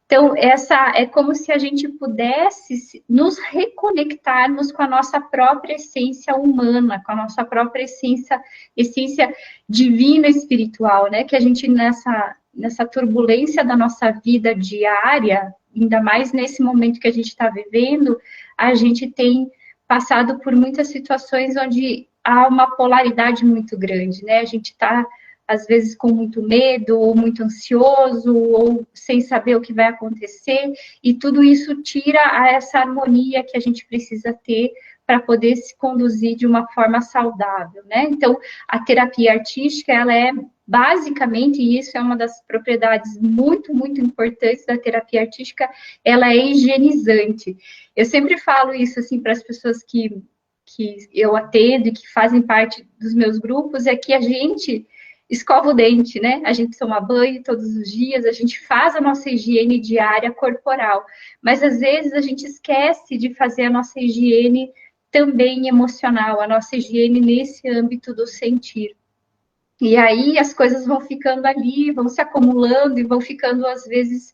Então, essa é como se a gente pudesse nos reconectarmos com a nossa própria essência humana, com a nossa própria essência divina espiritual, né? Que a gente nessa turbulência da nossa vida diária, ainda mais nesse momento que a gente está vivendo, a gente tem passado por muitas situações onde há uma polaridade muito grande, né? A gente está às vezes com muito medo, ou muito ansioso, ou sem saber o que vai acontecer, e tudo isso tira essa harmonia que a gente precisa ter para poder se conduzir de uma forma saudável, né? Então, a terapia artística, ela é basicamente, e isso é uma das propriedades muito, muito importantes da terapia artística, ela é higienizante. Eu sempre falo isso, assim, para as pessoas que eu atendo e que fazem parte dos meus grupos, é que a gente escova o dente, né? A gente toma banho todos os dias, a gente faz a nossa higiene diária corporal, mas às vezes a gente esquece de fazer a nossa higiene também emocional, a nossa higiene nesse âmbito do sentir. E aí as coisas vão ficando ali, vão se acumulando e vão ficando, às vezes,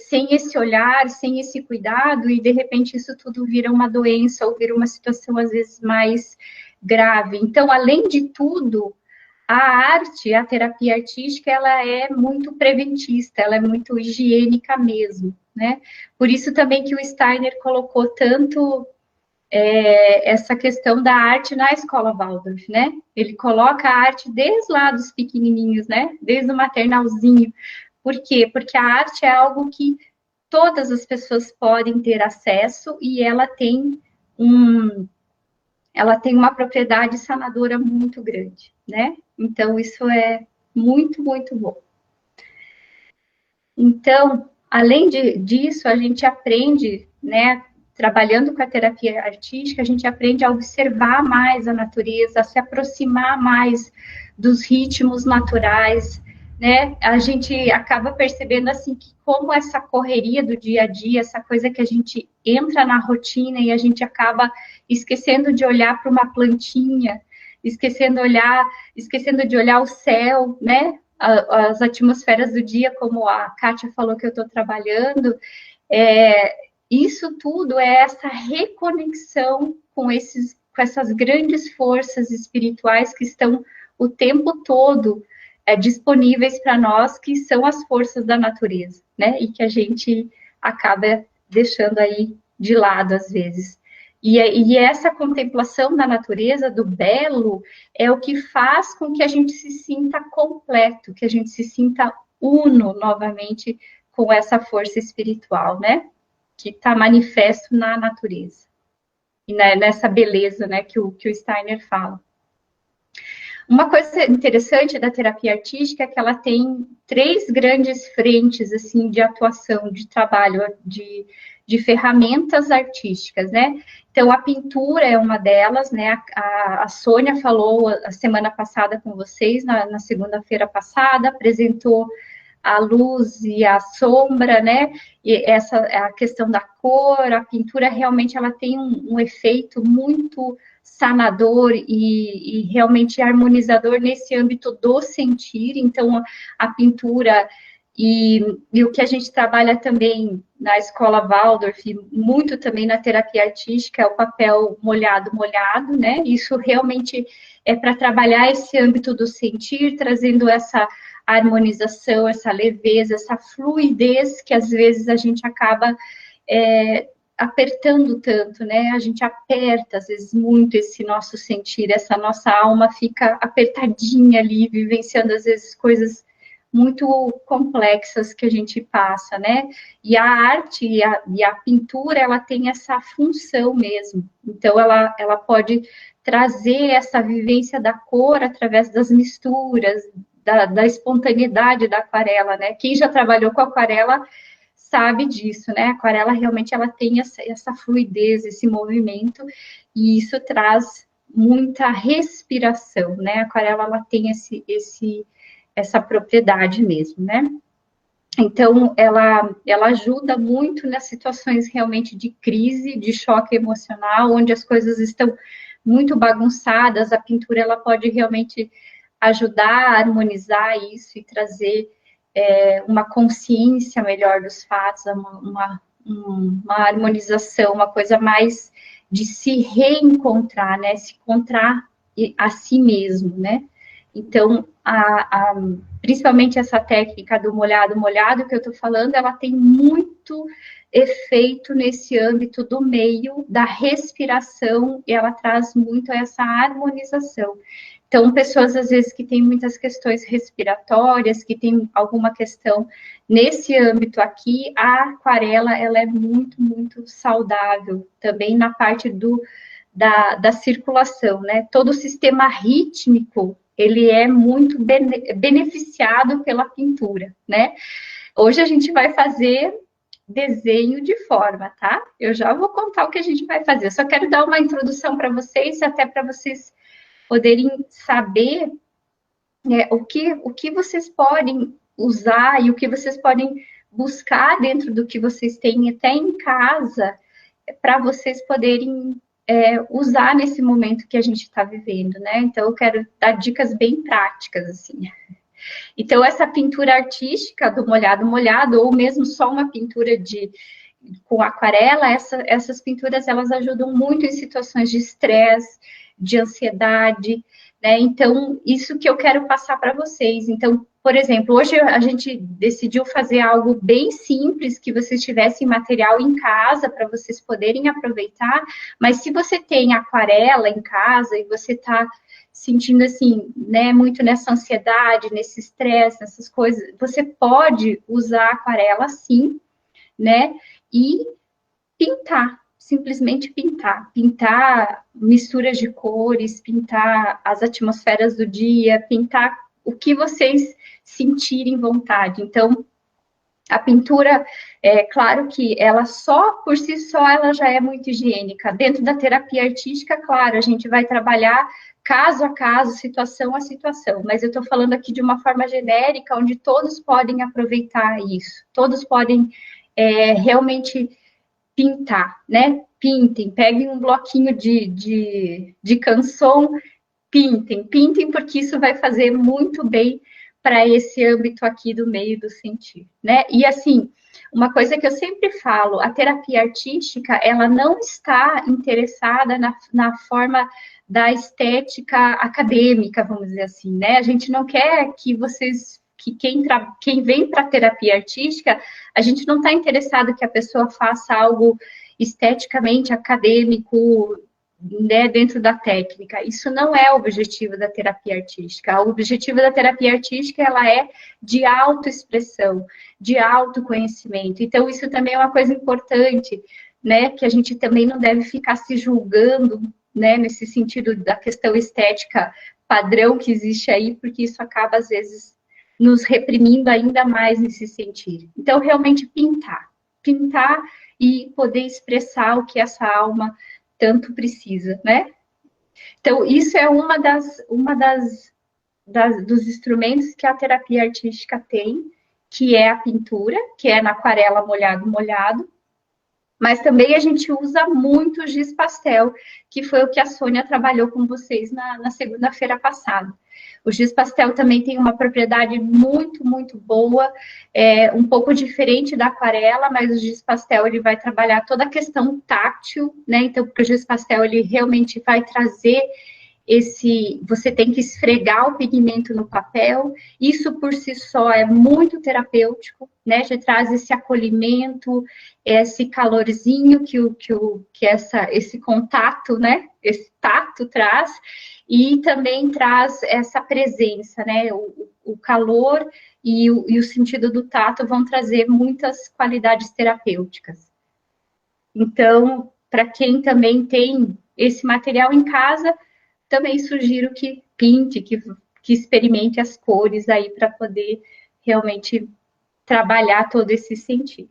sem esse olhar, sem esse cuidado, e de repente isso tudo vira uma doença ou vira uma situação, às vezes, mais grave. Então, além de tudo, a arte, a terapia artística, ela é muito preventista, ela é muito higiênica mesmo, né? Por isso também que o Steiner colocou tanto essa questão da arte na escola Waldorf, né? Ele coloca a arte desde lá dos pequenininhos, né? Desde o maternalzinho. Por quê? Porque a arte é algo que todas as pessoas podem ter acesso e um, ela tem uma propriedade sanadora muito grande, né? Então, isso é muito, muito bom. Então, além disso, a gente aprende, né, trabalhando com a terapia artística, a gente aprende a observar mais a natureza, a se aproximar mais dos ritmos naturais, né? A gente acaba percebendo assim que como essa correria do dia a dia, essa coisa que a gente entra na rotina e a gente acaba esquecendo de olhar para uma plantinha, esquecendo de olhar o céu, né? As atmosferas do dia, como a Kátia falou que eu estou trabalhando, isso tudo é essa reconexão com essas grandes forças espirituais que estão o tempo todo disponíveis para nós, que são as forças da natureza, né? E que a gente acaba deixando aí de lado às vezes. E essa contemplação da natureza, do belo, é o que faz com que a gente se sinta completo, que a gente se sinta uno novamente com essa força espiritual, né? Que está manifesto na natureza. E nessa beleza, né, que o Steiner fala. Uma coisa interessante da terapia artística é que ela tem três grandes frentes assim de atuação, de trabalho, de ferramentas artísticas, né? Então a pintura é uma delas, né? A Sônia falou a semana passada com vocês, na segunda-feira passada, apresentou a luz e a sombra, né? E essa a questão da cor, a pintura realmente ela tem um efeito muito sanador e realmente harmonizador nesse âmbito do sentir. Então, a pintura e o que a gente trabalha também na escola Waldorf, muito também na terapia artística, é o papel molhado, né? Isso realmente é para trabalhar esse âmbito do sentir, trazendo essa harmonização, essa leveza, essa fluidez que às vezes a gente acaba apertando tanto, né? A gente aperta, às vezes, muito esse nosso sentir, essa nossa alma fica apertadinha ali, vivenciando, às vezes, coisas muito complexas que a gente passa, né? E a arte e a pintura, ela tem essa função mesmo. Então, ela pode trazer essa vivência da cor através das misturas, da espontaneidade da aquarela, né? Quem já trabalhou com aquarela sabe disso, né? A aquarela realmente ela tem essa fluidez, esse movimento, e isso traz muita respiração, né? A aquarela ela tem essa propriedade mesmo, né? Então, ela ajuda muito nas situações realmente de crise, de choque emocional, onde as coisas estão muito bagunçadas, a pintura ela pode realmente ajudar a harmonizar isso e trazer uma consciência melhor dos fatos, uma harmonização, uma coisa mais de se reencontrar, né? Se encontrar a si mesmo, né? Então, principalmente essa técnica do molhado, molhado que eu estou falando, ela tem muito efeito nesse âmbito do meio, da respiração, e ela traz muito essa harmonização. Então, pessoas, às vezes, que têm muitas questões respiratórias, que têm alguma questão nesse âmbito aqui, a aquarela, ela é muito, muito saudável, também na parte da circulação, né? Todo o sistema rítmico, ele é muito beneficiado pela pintura, né? Hoje a gente vai fazer desenho de forma, tá? Eu já vou contar o que a gente vai fazer. Eu só quero dar uma introdução para vocês, até para vocês poderem saber o que vocês podem usar e o que vocês podem buscar dentro do que vocês têm até em casa, para vocês poderem usar nesse momento que a gente está vivendo, né? Então, eu quero dar dicas bem práticas, assim. Então, essa pintura artística do molhado molhado, ou mesmo só uma pintura com aquarela, essas pinturas, elas ajudam muito em situações de estresse, de ansiedade, né? Então, isso que eu quero passar para vocês. Então, por exemplo, hoje a gente decidiu fazer algo bem simples, que vocês tivessem material em casa para vocês poderem aproveitar, mas se você tem aquarela em casa e você está sentindo assim, né, muito nessa ansiedade, nesse estresse, nessas coisas, você pode usar aquarela sim, né, e pintar, simplesmente pintar. Pintar misturas de cores, pintar as atmosferas do dia, pintar o que vocês sentirem vontade. Então, a pintura, claro que ela só, por si só, ela já é muito higiênica. Dentro da terapia artística, claro, a gente vai trabalhar caso a caso, situação a situação, mas eu estou falando aqui de uma forma genérica, onde todos podem aproveitar isso, todos podem realmente pintar, né? Pintem, peguem um bloquinho de canção, pintem, porque isso vai fazer muito bem para esse âmbito aqui do meio do sentir, né? E assim, uma coisa que eu sempre falo, a terapia artística, ela não está interessada na forma da estética acadêmica, vamos dizer assim, né? A gente não quer que vocês, que quem vem para a terapia artística, a gente não está interessado que a pessoa faça algo esteticamente acadêmico, né, dentro da técnica. Isso não é o objetivo da terapia artística. O objetivo da terapia artística, ela é de autoexpressão, de autoconhecimento. Então, isso também é uma coisa importante, né, que a gente também não deve ficar se julgando, né, nesse sentido da questão estética padrão que existe aí, porque isso acaba, às vezes, nos reprimindo ainda mais nesse sentido. Então, realmente pintar e poder expressar o que essa alma tanto precisa, né? Então, isso é dos instrumentos que a terapia artística tem, que é a pintura, que é na aquarela molhado, mas também a gente usa muito o giz pastel, que foi o que a Sônia trabalhou com vocês na segunda-feira passada. O giz pastel também tem uma propriedade muito, muito boa, um pouco diferente da aquarela, mas o giz pastel ele vai trabalhar toda a questão tátil, né? Então, porque o giz pastel ele realmente vai trazer você tem que esfregar o pigmento no papel, isso por si só é muito terapêutico, né? Já traz esse acolhimento, esse calorzinho que esse contato, né? Esse tato traz, e também traz essa presença, né? O calor e o sentido do tato vão trazer muitas qualidades terapêuticas. Então, para quem também tem esse material em casa, também sugiro que pinte, que experimente as cores aí para poder realmente trabalhar todo esse sentido.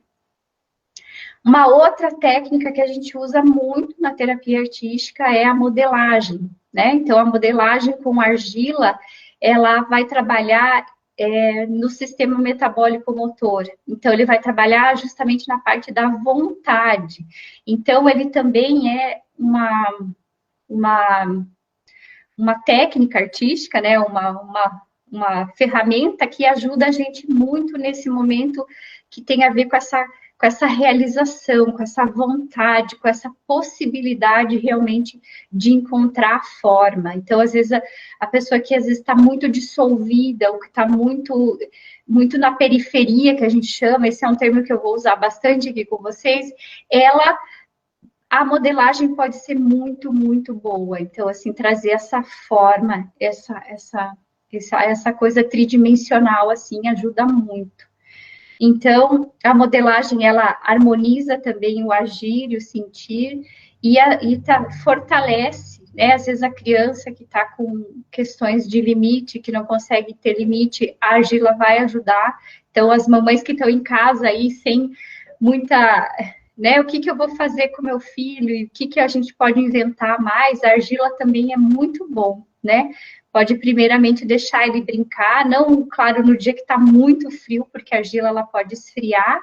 Uma outra técnica que a gente usa muito na terapia artística é a modelagem, né? Então, a modelagem com argila, ela vai trabalhar no sistema metabólico motor. Então, ele vai trabalhar justamente na parte da vontade. Então, ele também é uma técnica artística, né? uma ferramenta que ajuda a gente muito nesse momento que tem a ver com essa realização, com essa vontade, com essa possibilidade realmente de encontrar a forma. Então, às vezes, a pessoa que às vezes está muito dissolvida, ou que está muito, muito na periferia, que a gente chama, esse é um termo que eu vou usar bastante aqui com vocês, a modelagem pode ser muito, muito boa. Então, assim, trazer essa forma, essa coisa tridimensional, assim, ajuda muito. Então, a modelagem, ela harmoniza também o agir e o sentir, e fortalece, né? Às vezes a criança que está com questões de limite, que não consegue ter limite, a argila vai ajudar. Então, as mamães que estão em casa aí, sem muita... Né, o que eu vou fazer com meu filho e o que a gente pode inventar mais, a argila também é muito bom, né? Pode primeiramente deixar ele brincar, não, claro, no dia que está muito frio, porque a argila ela pode esfriar,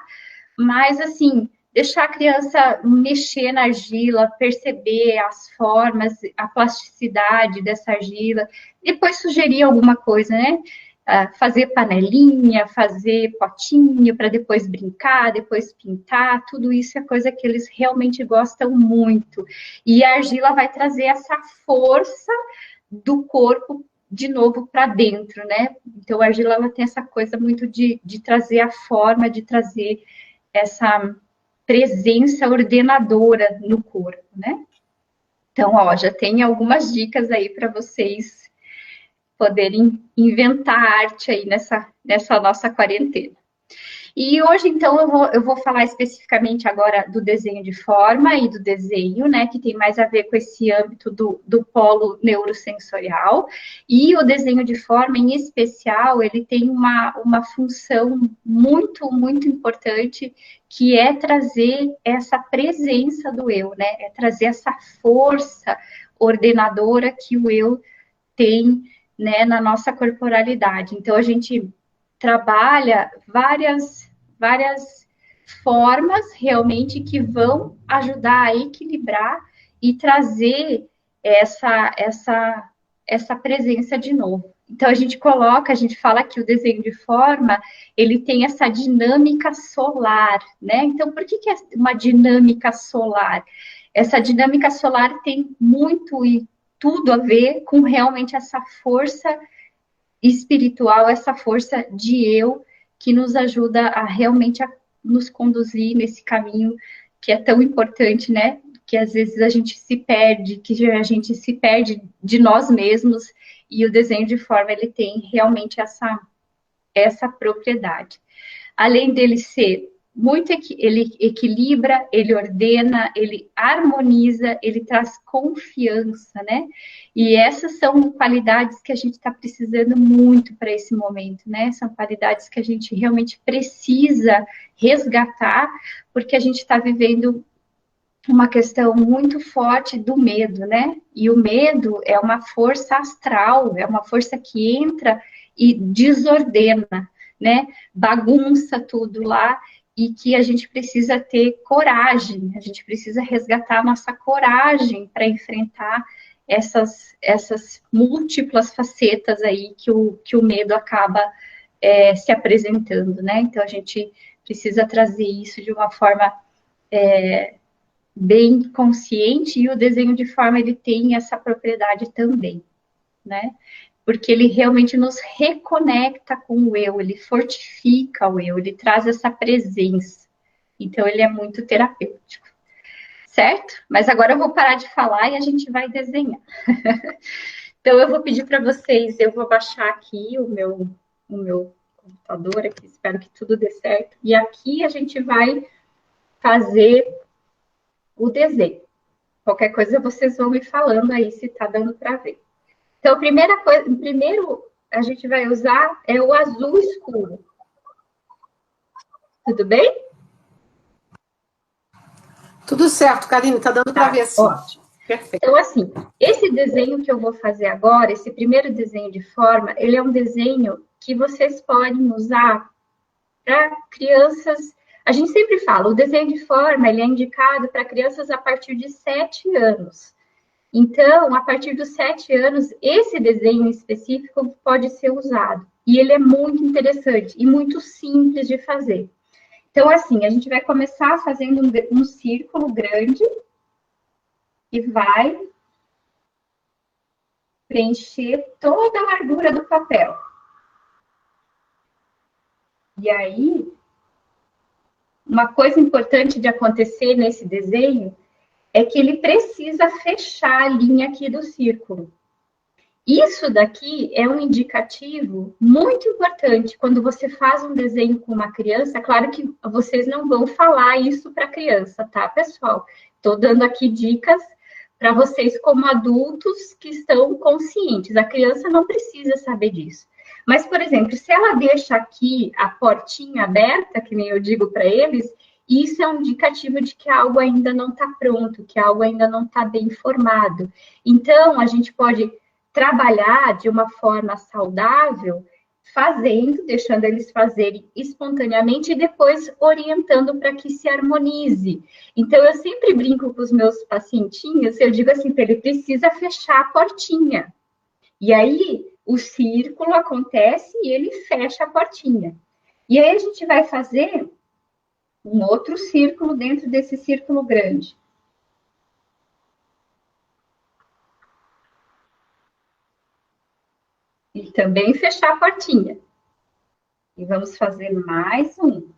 mas assim, deixar a criança mexer na argila, perceber as formas, a plasticidade dessa argila, depois sugerir alguma coisa, né? Fazer panelinha, fazer potinho para depois brincar, depois pintar, tudo isso é coisa que eles realmente gostam muito. E a argila vai trazer essa força do corpo de novo para dentro, né? Então a argila ela tem essa coisa muito de trazer a forma, de trazer essa presença ordenadora no corpo, né? Então, ó, já tem algumas dicas aí para vocês poderem inventar arte aí nessa nossa quarentena. E hoje, então, eu vou falar especificamente agora do desenho de forma e do desenho, né, que tem mais a ver com esse âmbito do polo neurosensorial. E o desenho de forma, em especial, ele tem uma função muito, muito importante, que é trazer essa presença do eu, né, é trazer essa força ordenadora que o eu tem, né, na nossa corporalidade. Então, a gente trabalha várias formas realmente que vão ajudar a equilibrar e trazer essa presença de novo. Então, a gente fala que o desenho de forma, ele tem essa dinâmica solar, né? Então, por que é uma dinâmica solar? Essa dinâmica solar tem muito e tudo a ver com realmente essa força espiritual, essa força de eu que nos ajuda a realmente nos conduzir nesse caminho que é tão importante, né? Que às vezes a gente se perde, que a gente se perde de nós mesmos, e o desenho de forma ele tem realmente essa propriedade. Além dele ser muito, ele equilibra, ele ordena, ele harmoniza, ele traz confiança, né? E essas são qualidades que a gente está precisando muito para esse momento, né? São qualidades que a gente realmente precisa resgatar, porque a gente está vivendo uma questão muito forte do medo, né? E o medo é uma força astral, é uma força que entra e desordena, né? Bagunça tudo lá, e que a gente precisa ter coragem, a gente precisa resgatar a nossa coragem para enfrentar essas múltiplas facetas aí que o medo acaba se apresentando, né? Então a gente precisa trazer isso de uma forma bem consciente, e o desenho de forma ele tem essa propriedade também, né? Porque ele realmente nos reconecta com o eu, ele fortifica o eu, ele traz essa presença. Então, ele é muito terapêutico, certo? Mas agora eu vou parar de falar e a gente vai desenhar. Então, eu vou pedir para vocês, eu vou baixar aqui o meu computador, aqui, espero que tudo dê certo. E aqui a gente vai fazer o desenho. Qualquer coisa vocês vão me falando aí se está dando para ver. Então, primeiro a gente vai usar é o azul escuro. Tudo bem? Tudo certo, Karine, tá dando para ver sim. Ótimo. Perfeito. Então, assim, esse desenho que eu vou fazer agora, esse primeiro desenho de forma, ele é um desenho que vocês podem usar para crianças. A gente sempre fala, o desenho de forma, ele é indicado para crianças a partir de 7 anos. Então, a partir dos 7 anos, esse desenho específico pode ser usado. E ele é muito interessante e muito simples de fazer. Então, assim, a gente vai começar fazendo um círculo grande e vai preencher toda a largura do papel. E aí, uma coisa importante de acontecer nesse desenho é que ele precisa fechar a linha aqui do círculo. Isso daqui é um indicativo muito importante quando você faz um desenho com uma criança. Claro que vocês não vão falar isso para a criança, tá, pessoal? Estou dando aqui dicas para vocês como adultos que estão conscientes. A criança não precisa saber disso. Mas, por exemplo, se ela deixa aqui a portinha aberta, que nem eu digo para eles, isso é um indicativo de que algo ainda não está pronto, que algo ainda não está bem formado. Então, a gente pode trabalhar de uma forma saudável, fazendo, deixando eles fazerem espontaneamente e depois orientando para que se harmonize. Então, eu sempre brinco com os meus pacientinhos, eu digo assim, ele precisa fechar a portinha. E aí, o círculo acontece e ele fecha a portinha. E aí, a gente vai fazer um outro círculo dentro desse círculo grande. E também fechar a portinha. E vamos fazer mais um.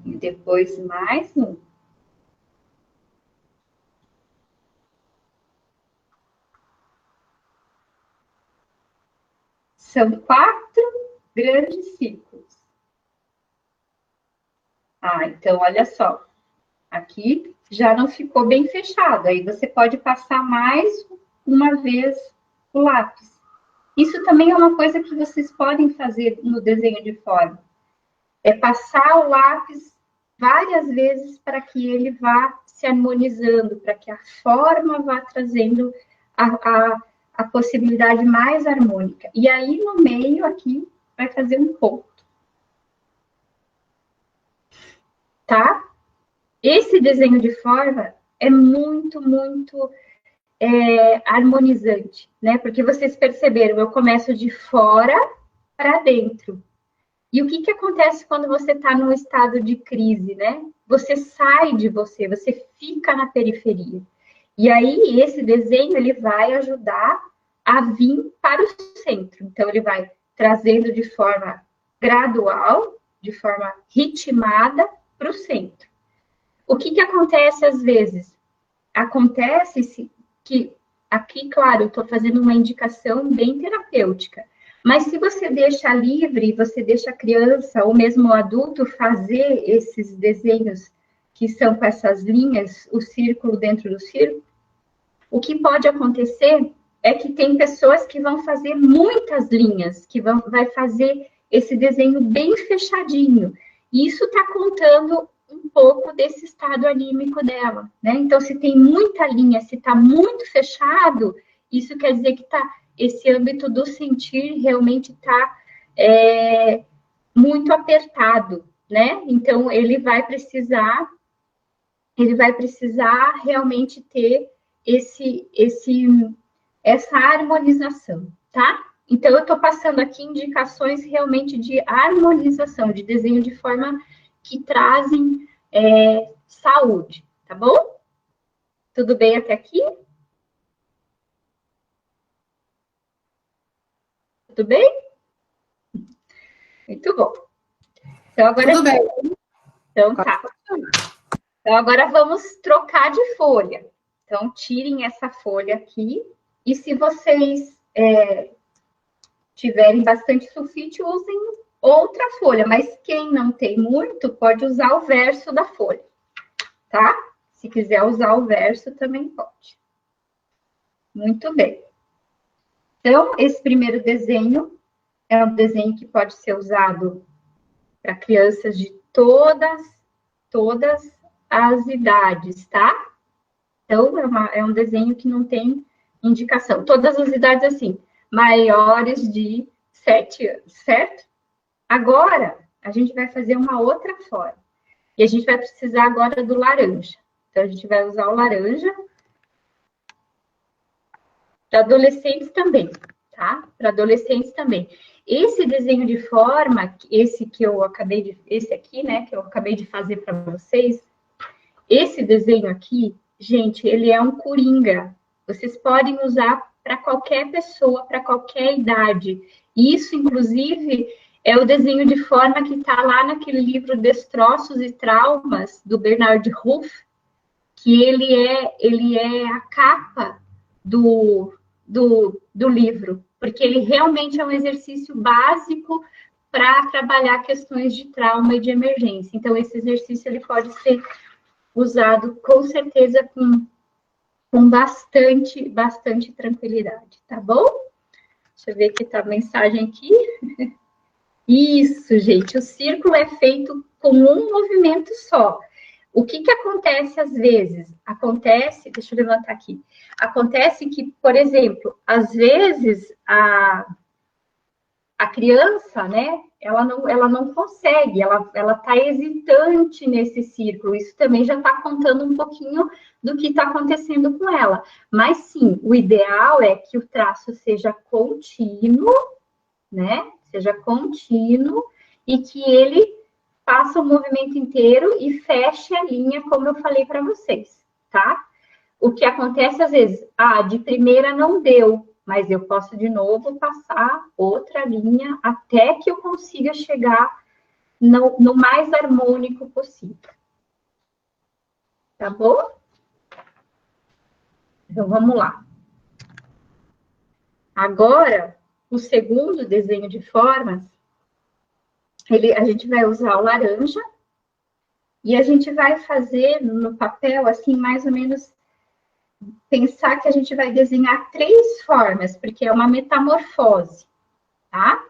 E depois mais um. São 4 grandes círculos. Ah, então olha só. Aqui já não ficou bem fechado. Aí você pode passar mais uma vez o lápis. Isso também é uma coisa que vocês podem fazer no desenho de forma. É passar o lápis várias vezes para que ele vá se harmonizando, para que a forma vá trazendo a possibilidade mais harmônica. E aí, no meio aqui, vai fazer um ponto. Tá? Esse desenho de forma é muito harmonizante, né? Porque vocês perceberam, eu começo de fora para dentro. E o que acontece quando você está num estado de crise, né? Você sai de você, você fica na periferia. E aí, esse desenho, ele vai ajudar a vir para o centro. Então, ele vai trazendo de forma gradual, de forma ritmada, para o centro. O que acontece às vezes? Acontece que, aqui, claro, eu estou fazendo uma indicação bem terapêutica, mas se você deixa livre, você deixa a criança ou mesmo o adulto fazer esses desenhos que são com essas linhas, o círculo dentro do círculo, o que pode acontecer é que tem pessoas que vão fazer muitas linhas, que vai fazer esse desenho bem fechadinho. E isso está contando um pouco desse estado anímico dela, né? Então, se tem muita linha, se está muito fechado, isso quer dizer que esse âmbito do sentir realmente está muito apertado, né? Então, ele vai precisar realmente ter essa harmonização, tá? Então, eu estou passando aqui indicações realmente de harmonização, de desenho de forma que trazem saúde, tá bom? Tudo bem até aqui? Tudo bem? Muito bom. Então, agora... Tudo bem. Então, tá. Então, agora vamos trocar de folha. Então, tirem essa folha aqui. E se vocês tiverem bastante sulfite, usem outra folha. Mas quem não tem muito, pode usar o verso da folha, tá? Se quiser usar o verso, também pode. Muito bem. Então, esse primeiro desenho é um desenho que pode ser usado para crianças de todas as idades, tá? Então, é um desenho que não tem indicação. Todas as idades, assim, maiores de 7 anos, certo? Agora, a gente vai fazer uma outra forma. E a gente vai precisar agora do laranja. Então, a gente vai usar o laranja. Para adolescentes também, tá? Para adolescentes também. Esse desenho de forma, esse aqui, né, que eu acabei de fazer para vocês, esse desenho aqui, gente, ele é um coringa. Vocês podem usar para qualquer pessoa, para qualquer idade. Isso, inclusive, é o desenho de forma que está lá naquele livro Destroços e Traumas, do Bernard Ruff, que ele é a capa do livro, porque ele realmente é um exercício básico para trabalhar questões de trauma e de emergência. Então, esse exercício ele pode ser usado, com certeza, com bastante tranquilidade, tá bom? Deixa eu ver que tá a mensagem aqui. Isso, gente, o círculo é feito com um movimento só. O que acontece às vezes? Deixa eu levantar aqui. Acontece que, por exemplo, às vezes a criança, né, ela não consegue, ela tá hesitante nesse círculo. Isso também já está contando um pouquinho do que está acontecendo com ela. Mas sim, o ideal é que o traço seja contínuo, né? Seja contínuo e que ele faça o movimento inteiro e feche a linha, como eu falei para vocês, tá? O que acontece às vezes, de primeira não deu, mas eu posso de novo passar outra linha até que eu consiga chegar no mais harmônico possível. Tá bom? Então, vamos lá. Agora, o segundo desenho de formas, a gente vai usar o laranja e a gente vai fazer no papel, assim, mais ou menos, pensar que a gente vai desenhar 3 formas, porque é uma metamorfose, tá?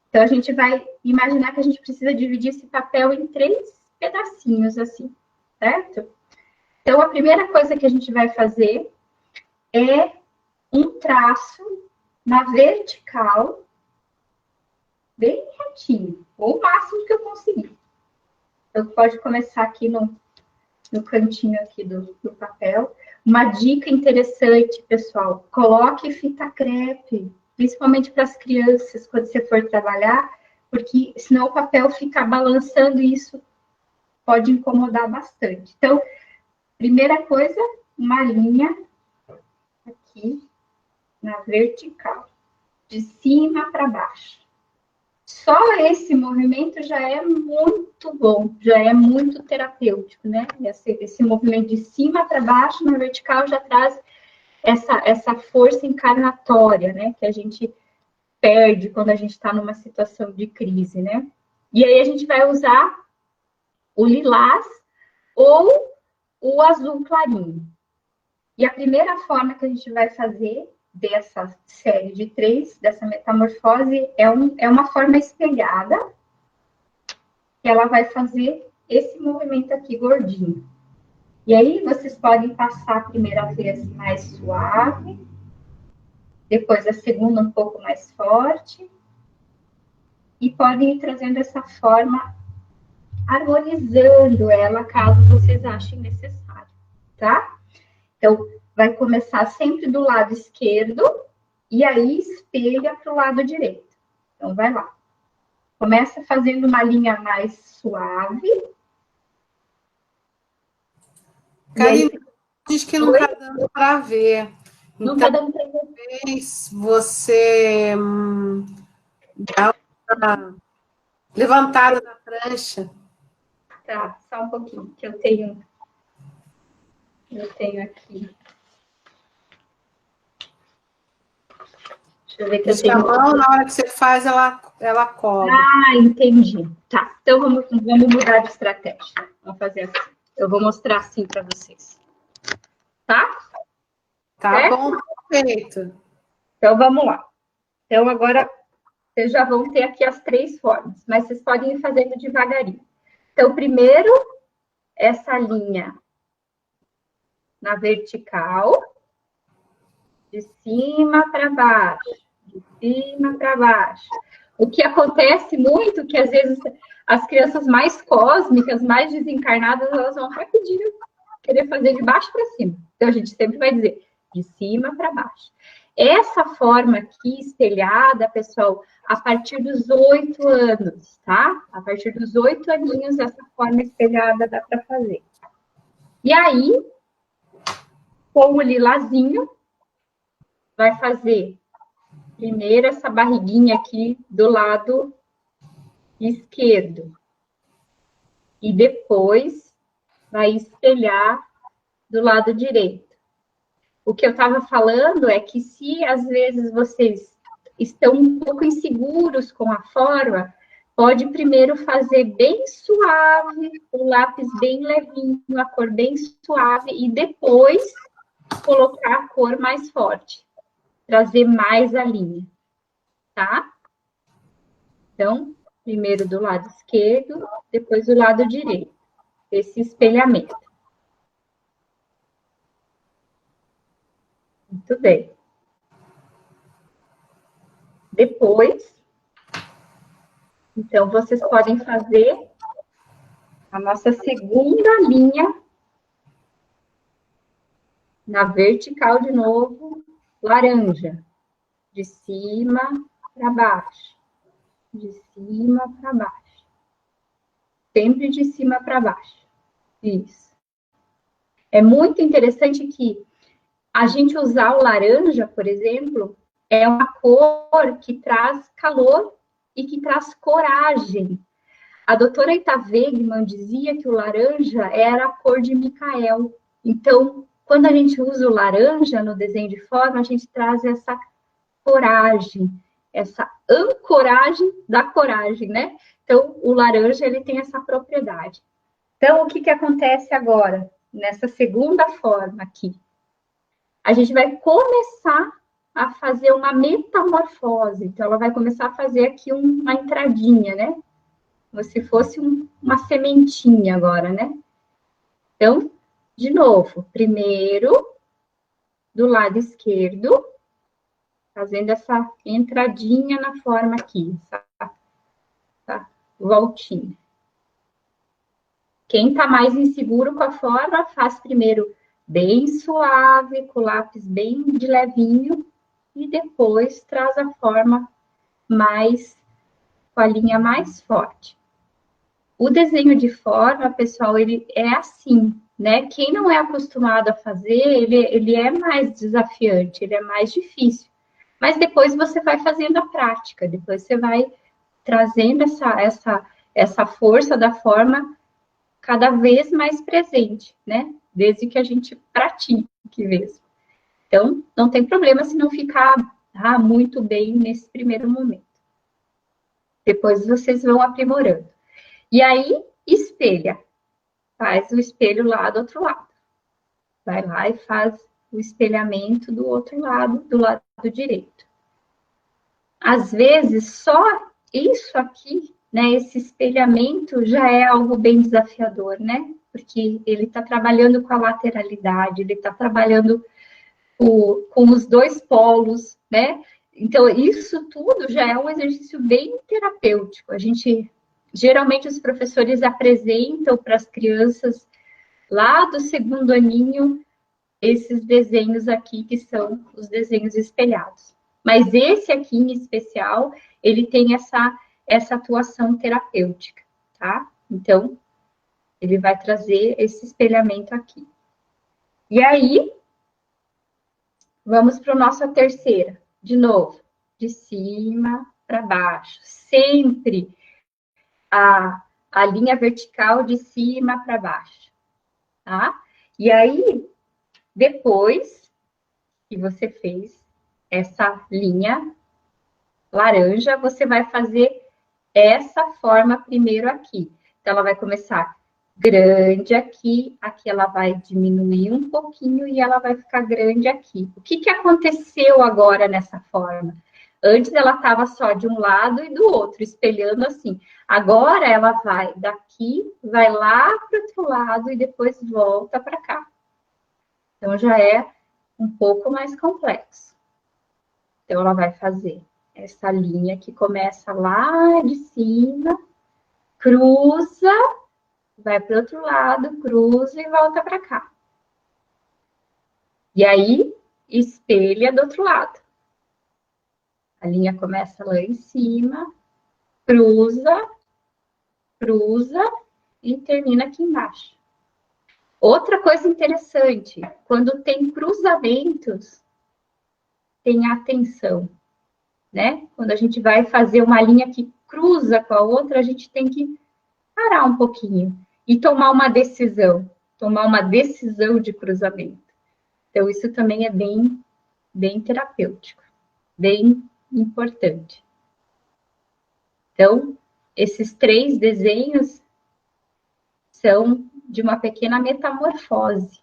Então, a gente vai imaginar que a gente precisa dividir esse papel em 3 pedacinhos, assim, certo? Então, a primeira coisa que a gente vai fazer é um traço na vertical, bem retinho, ou o máximo que eu conseguir. Então, pode começar aqui no cantinho aqui do papel. Uma dica interessante, pessoal, coloque fita crepe, principalmente para as crianças, quando você for trabalhar, porque senão o papel fica balançando e isso pode incomodar bastante. Então, primeira coisa, uma linha aqui na vertical, de cima para baixo. Só esse movimento já é muito bom, já é muito terapêutico, né? Esse movimento de cima para baixo na vertical já traz essa força encarnatória, né? Que a gente perde quando a gente está numa situação de crise, né? E aí a gente vai usar o lilás ou o azul clarinho. E a primeira forma que a gente vai fazer dessa série de 3, dessa metamorfose, é uma forma espelhada, que ela vai fazer esse movimento aqui, gordinho. E aí, vocês podem passar a primeira vez mais suave, depois a segunda um pouco mais forte, e podem ir trazendo essa forma, harmonizando ela, caso vocês achem necessário, tá? Então, vai começar sempre do lado esquerdo, e aí espelha para o lado direito. Então, vai lá. Começa fazendo uma linha mais suave. Karine, diz que não está dando para ver. Não está dando para ver. Talvez você dá uma levantada na prancha. Tá, só um pouquinho, que eu tenho aqui. Deixa eu ver que eu tenho. A mão, na hora que você faz, ela cobre. Entendi. Tá, então vamos mudar de estratégia. Vamos fazer assim. Eu vou mostrar assim para vocês. Tá? Tá bom, perfeito. Então, vamos lá. Então, agora, vocês já vão ter aqui as 3 formas, mas vocês podem ir fazendo devagarinho. Então, primeiro, essa linha na vertical, de cima para baixo, de cima para baixo. O que acontece muito, que às vezes as crianças mais cósmicas, mais desencarnadas, elas vão rapidinho querer fazer de baixo para cima. Então, a gente sempre vai dizer de cima para baixo. Essa forma aqui, espelhada, pessoal, a partir dos 8 anos, tá? A partir dos 8 aninhos, essa forma espelhada dá para fazer. E aí, com o lilazinho, vai fazer primeiro essa barriguinha aqui do lado esquerdo. E depois vai espelhar do lado direito. O que eu estava falando é que se às vezes vocês estão um pouco inseguros com a forma, pode primeiro fazer bem suave, o lápis bem levinho, a cor bem suave, e depois colocar a cor mais forte, trazer mais a linha, tá? Então, primeiro do lado esquerdo, depois do lado direito, esse espelhamento. Muito bem. Depois, então, vocês podem fazer a nossa segunda linha na vertical de novo, laranja, de cima para baixo, de cima para baixo, sempre de cima para baixo. Isso. É muito interessante que a gente usar o laranja, por exemplo, é uma cor que traz calor e que traz coragem. A doutora Ita Wegman dizia que o laranja era a cor de Micael. Então, quando a gente usa o laranja no desenho de forma, a gente traz essa coragem, essa ancoragem da coragem, né? Então, o laranja, ele tem essa propriedade. Então, o que acontece agora, nessa segunda forma aqui? A gente vai começar a fazer uma metamorfose. Então, ela vai começar a fazer aqui uma entradinha, né? Como se fosse uma sementinha agora, né? Então, de novo, primeiro, do lado esquerdo, fazendo essa entradinha na forma aqui, essa voltinha. Quem tá mais inseguro com a forma, faz primeiro bem suave, com o lápis bem de levinho, e depois traz a forma mais, com a linha mais forte. O desenho de forma, pessoal, ele é assim, né? Quem não é acostumado a fazer, ele é mais desafiante, ele é mais difícil. Mas depois você vai fazendo a prática, depois você vai trazendo essa força da forma cada vez mais presente, né? Desde que a gente pratique mesmo. Então, não tem problema se não ficar muito bem nesse primeiro momento. Depois vocês vão aprimorando. E aí, espelha. Faz o espelho lá do outro lado. Vai lá e faz o espelhamento do outro lado, do lado direito. Às vezes, só isso aqui, né, esse espelhamento já é algo bem desafiador, né? Porque ele está trabalhando com a lateralidade, ele está trabalhando com os dois polos, né? Então, isso tudo já é um exercício bem terapêutico. Geralmente, os professores apresentam para as crianças lá do segundo aninho esses desenhos aqui, que são os desenhos espelhados. Mas esse aqui, em especial, ele tem essa atuação terapêutica, tá? Então, ele vai trazer esse espelhamento aqui. E aí, vamos para a nossa terceira. De novo, de cima para baixo. Sempre a linha vertical de cima para baixo, tá? E aí, depois que você fez essa linha laranja, você vai fazer essa forma primeiro aqui. Então, ela vai começar grande aqui, aqui ela vai diminuir um pouquinho e ela vai ficar grande aqui. O que aconteceu agora nessa forma? Antes ela estava só de um lado e do outro, espelhando assim. Agora ela vai daqui, vai lá para o outro lado e depois volta para cá. Então já é um pouco mais complexo. Então ela vai fazer essa linha que começa lá de cima, cruza, vai para o outro lado, cruza e volta para cá. E aí, espelha do outro lado. A linha começa lá em cima, cruza, cruza e termina aqui embaixo. Outra coisa interessante, quando tem cruzamentos, tem atenção, né? Quando a gente vai fazer uma linha que cruza com a outra, a gente tem que parar um pouquinho e tomar uma decisão de cruzamento. Então, isso também é bem terapêutico, bem importante. Então, esses 3 desenhos são de uma pequena metamorfose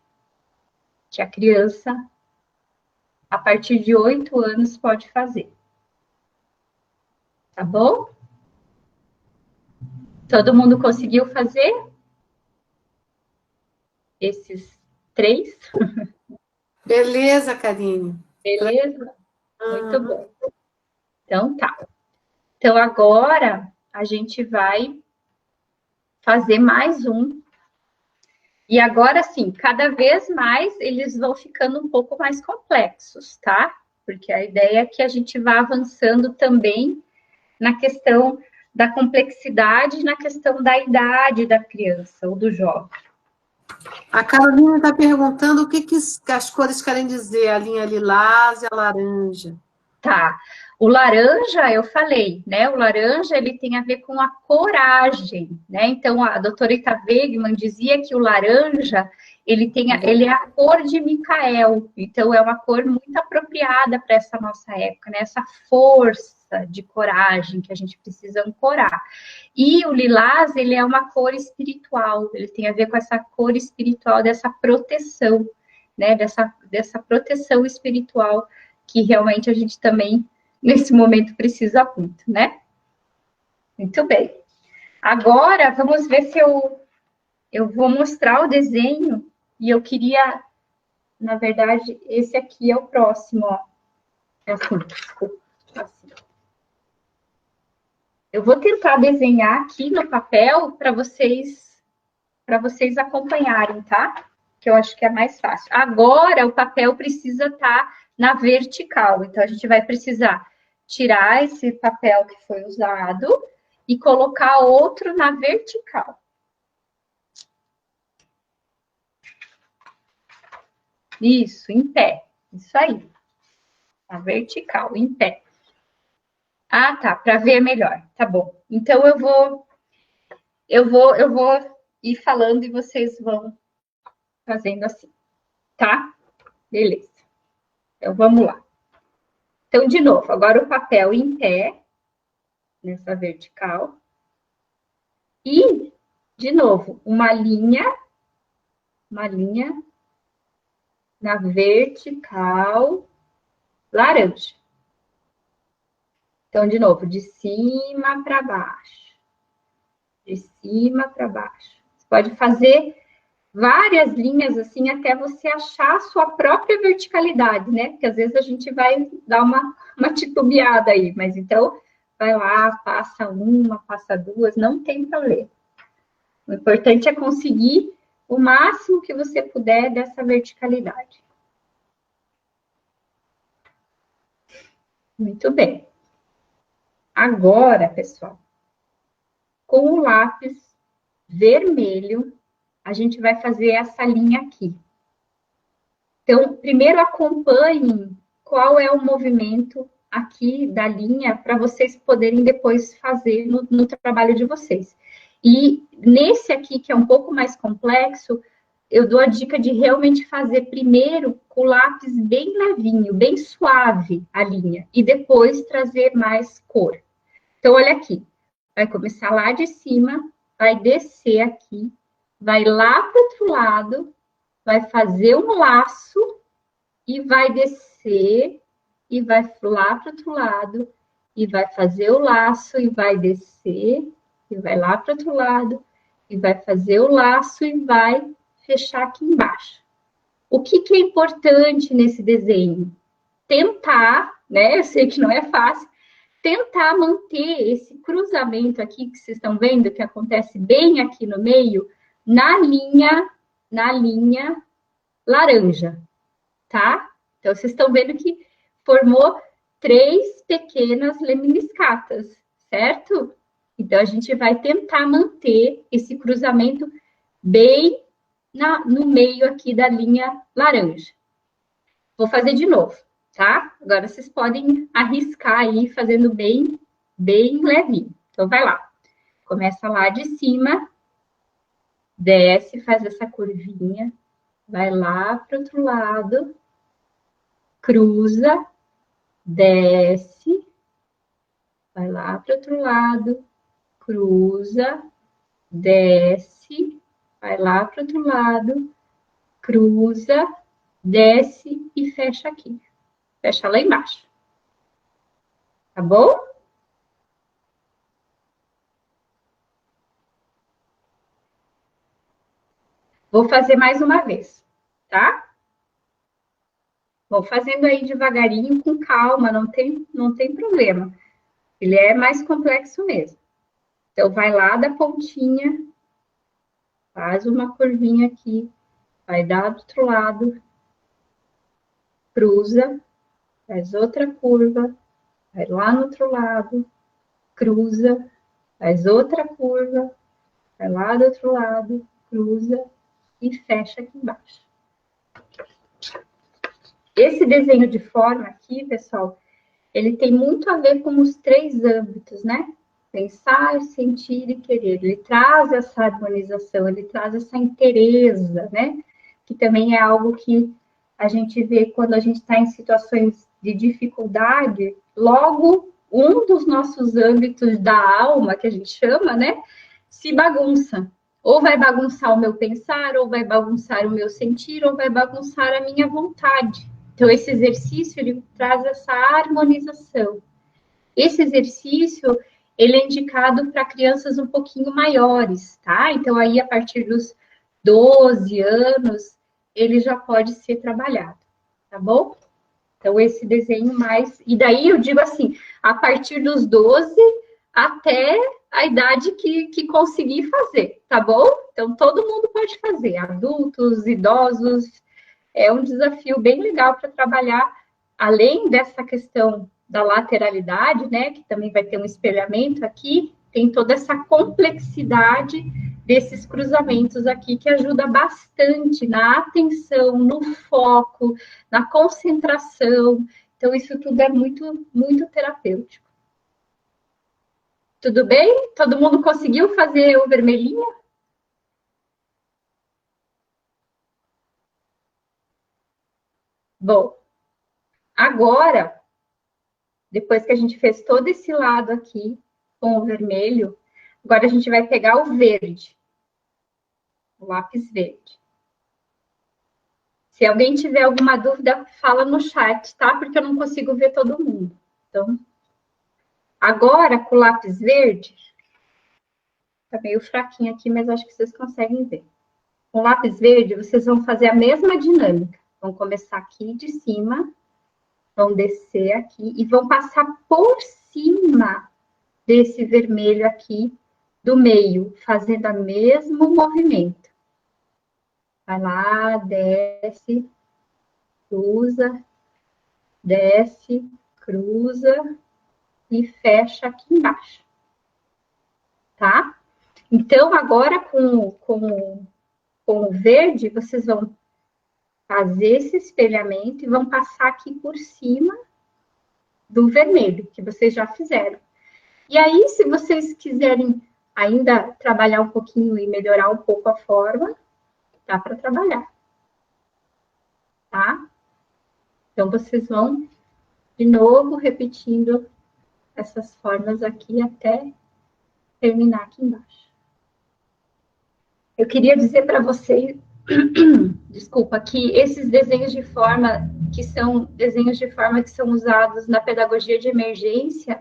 que a criança, a partir de 8 anos, pode fazer. Tá bom? Todo mundo conseguiu fazer esses 3? Beleza, Karine. Beleza? Muito bom. Então, tá. Então, agora, a gente vai fazer mais um. E agora, sim, cada vez mais eles vão ficando um pouco mais complexos, tá? Porque a ideia é que a gente vá avançando também na questão da complexidade, na questão da idade da criança ou do jovem. A Carolina está perguntando o que as cores querem dizer, a linha lilás e a laranja. Tá. O laranja, eu falei, né? O laranja, ele tem a ver com a coragem, né? Então, a doutora Ita Wegman dizia que o laranja, ele é a cor de Micael. Então, é uma cor muito apropriada para essa nossa época, né? Essa força de coragem que a gente precisa ancorar. E o lilás, ele é uma cor espiritual. Ele tem a ver com essa cor espiritual, dessa proteção, né? Dessa proteção espiritual que realmente a gente também, nesse momento, precisa muito, né? Muito bem. Agora, vamos ver se eu vou mostrar o desenho, e eu queria, na verdade, esse aqui é o próximo, ó. É assim, desculpa, assim. Eu vou tentar desenhar aqui no papel para vocês acompanharem, tá? Que eu acho que é mais fácil. Agora, o papel precisa estar na vertical. Então, a gente vai precisar tirar esse papel que foi usado e colocar outro na vertical. Isso, em pé. Isso aí. Na vertical, em pé. Ah, tá, para ver melhor. Tá bom. Então, eu vou ir falando e vocês vão fazendo assim, tá? Beleza. Então, vamos lá. Então, de novo, agora o papel em pé, nessa vertical. E, de novo, uma linha na vertical laranja. Então, de novo, de cima para baixo. De cima para baixo. Você pode fazer várias linhas assim até você achar a sua própria verticalidade, né? Porque às vezes a gente vai dar uma titubeada aí, mas então vai lá, passa uma, passa duas, não tem problema. O importante é conseguir o máximo que você puder dessa verticalidade. Muito bem. Agora, pessoal, com o lápis vermelho, a gente vai fazer essa linha aqui. Então, primeiro acompanhem qual é o movimento aqui da linha para vocês poderem depois fazer no trabalho de vocês. E nesse aqui, que é um pouco mais complexo, eu dou a dica de realmente fazer primeiro com o lápis bem levinho, bem suave a linha, e depois trazer mais cor. Então, olha aqui, vai começar lá de cima, vai descer aqui, vai lá para o outro lado, vai fazer um laço e vai descer, e vai lá para o outro lado, e vai fazer o laço, e vai descer, e vai lá para o outro lado, e vai fazer o laço, e vai fechar aqui embaixo. O que é importante nesse desenho? Tentar, né? Eu sei que não é fácil, tentar manter esse cruzamento aqui, que vocês estão vendo, que acontece bem aqui no meio, na linha laranja, tá? Então, vocês estão vendo que formou 3 pequenas lemniscatas, certo? Então, a gente vai tentar manter esse cruzamento bem no meio aqui da linha laranja. Vou fazer de novo, tá? Agora, vocês podem arriscar aí, fazendo bem levinho. Então, vai lá. Começa lá de cima, desce, faz essa curvinha, vai lá para o outro lado, cruza, desce, vai lá para o outro lado, cruza, desce, vai lá para o outro lado, cruza, desce e fecha aqui. Fecha lá embaixo. Tá bom? Vou fazer mais uma vez, tá? Vou fazendo aí devagarinho, com calma, não tem problema. Ele é mais complexo mesmo. Então, vai lá da pontinha, faz uma curvinha aqui, vai dar do outro lado, cruza, faz outra curva, vai lá no outro lado, cruza, faz outra curva, vai lá do outro lado, cruza e fecha aqui embaixo. Esse desenho de forma aqui, pessoal, ele tem muito a ver com os 3 âmbitos, né? Pensar, sentir e querer. Ele traz essa harmonização, ele traz essa inteireza, né? Que também é algo que a gente vê quando a gente está em situações de dificuldade, logo um dos nossos âmbitos da alma, que a gente chama, né? Se bagunça. Ou vai bagunçar o meu pensar, ou vai bagunçar o meu sentir, ou vai bagunçar a minha vontade. Então, esse exercício, ele traz essa harmonização. Esse exercício, ele é indicado para crianças um pouquinho maiores, tá? Então, aí, a partir dos 12 anos, ele já pode ser trabalhado, tá bom? Então, esse desenho mais... E daí, eu digo assim, a partir dos 12 até a idade que conseguir fazer, tá bom? Então, todo mundo pode fazer, adultos, idosos... É um desafio bem legal para trabalhar, além dessa questão da lateralidade, né, que também vai ter um espelhamento aqui, tem toda essa complexidade desses cruzamentos aqui, que ajuda bastante na atenção, no foco, na concentração. Então, isso tudo é muito, muito terapêutico. Tudo bem? Todo mundo conseguiu fazer o vermelhinho? Bom, agora, depois que a gente fez todo esse lado aqui com o vermelho, agora a gente vai pegar o verde, o lápis verde. Se alguém tiver alguma dúvida, fala no chat, tá? Porque eu não consigo ver todo mundo. Então, agora com o lápis verde, tá meio fraquinho aqui, mas acho que vocês conseguem ver. Com o lápis verde, vocês vão fazer a mesma dinâmica. Vão começar aqui de cima, vão descer aqui e vão passar por cima desse vermelho aqui do meio, fazendo o mesmo movimento. Vai lá, desce, cruza, desce, cruza e fecha aqui embaixo. Tá? Então, agora com o verde, vocês vão fazer esse espelhamento e vão passar aqui por cima do vermelho, que vocês já fizeram. E aí, se vocês quiserem ainda trabalhar um pouquinho e melhorar um pouco a forma, dá para trabalhar. Tá? Então, vocês vão, de novo, repetindo essas formas aqui até terminar aqui embaixo. Eu queria dizer para vocês, desculpa, que esses desenhos de forma, que são desenhos de forma que são usados na pedagogia de emergência,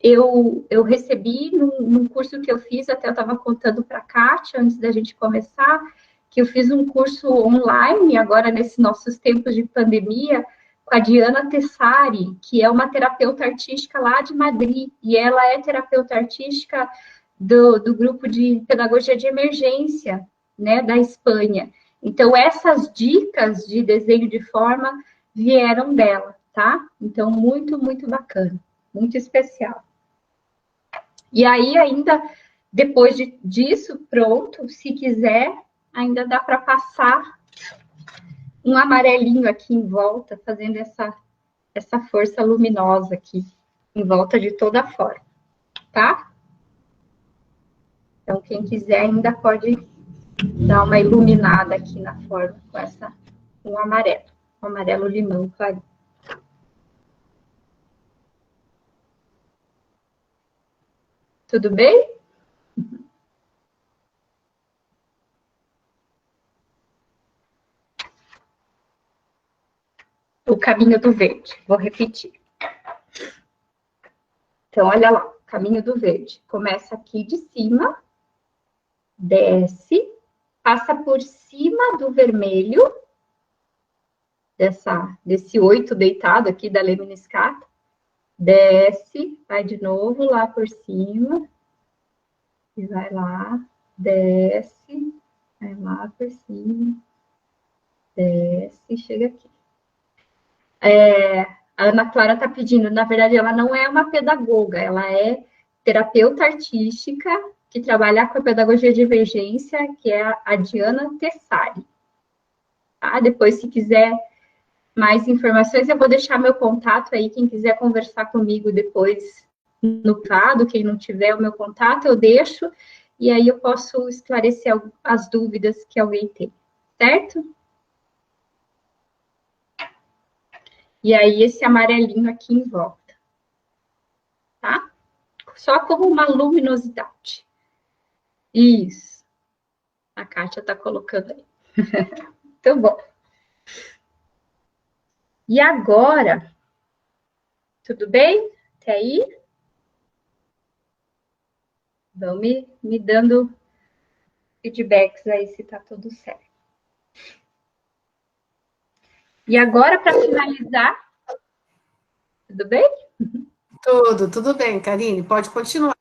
eu recebi num curso que eu fiz, até eu estava contando para a Kátia, antes da gente começar, que eu fiz um curso online, agora nesses nossos tempos de pandemia, com a Diana Tessari, que é uma terapeuta artística lá de Madrid, e ela é terapeuta artística do grupo de pedagogia de emergência, né, da Espanha. Então, essas dicas de desenho de forma vieram dela, tá? Então, muito, muito bacana, muito especial. E aí, ainda, depois disso, pronto, se quiser, ainda dá para passar um amarelinho aqui em volta, fazendo essa força luminosa aqui, em volta de toda a forma, tá? Então, quem quiser ainda pode dar uma iluminada aqui na forma com o amarelo limão clarinho. Tudo bem? O caminho do verde, vou repetir. Então, olha lá, caminho do verde. Começa aqui de cima, desce, passa por cima do vermelho, desse 8 deitado aqui da lemniscata, desce, vai de novo lá por cima, e vai lá, desce, vai lá por cima, desce, chega aqui. A Ana Clara está pedindo, na verdade, ela não é uma pedagoga, ela é terapeuta artística que trabalha com a pedagogia de emergência, que é a Diana Tessari. Tá? Depois, se quiser mais informações, eu vou deixar meu contato aí, quem quiser conversar comigo depois no privado, quem não tiver o meu contato, eu deixo, e aí eu posso esclarecer as dúvidas que alguém tem, certo? E aí, esse amarelinho aqui em volta, tá? Só como uma luminosidade. Isso. A Kátia tá colocando aí. Então, bom. E agora, tudo bem? Até aí? Vão me dando feedbacks aí se tá tudo certo. E agora, para finalizar, tudo bem? Tudo bem, Karine, pode continuar.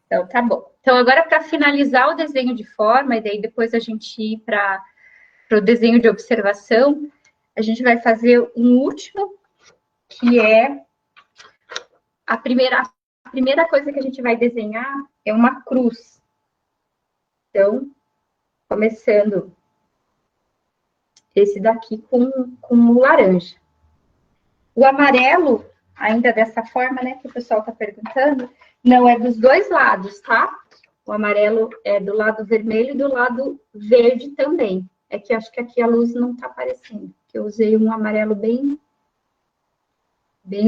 Então, tá bom. Então, agora, para finalizar o desenho de forma, e daí depois a gente ir para o desenho de observação, a gente vai fazer um último, que é a primeira coisa que a gente vai desenhar é uma cruz. Então, começando esse daqui com o laranja. O amarelo, ainda dessa forma, né, que o pessoal está perguntando, não é dos dois lados, tá? O amarelo é do lado vermelho e do lado verde também. É que acho que aqui a luz não está aparecendo, que eu usei um amarelo bem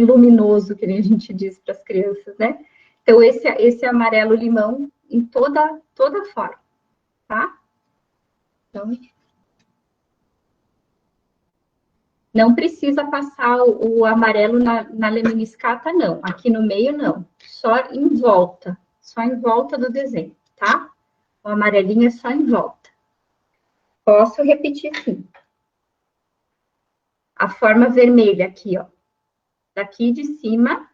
luminoso, que nem a gente diz para as crianças, né? Então, esse amarelo limão em toda forma, tá? Então, não precisa passar o amarelo na lemniscata, não. Aqui no meio, não. Só em volta do desenho, tá? O amarelinho é só em volta. Posso repetir, sim. A forma vermelha aqui, ó. Daqui de cima,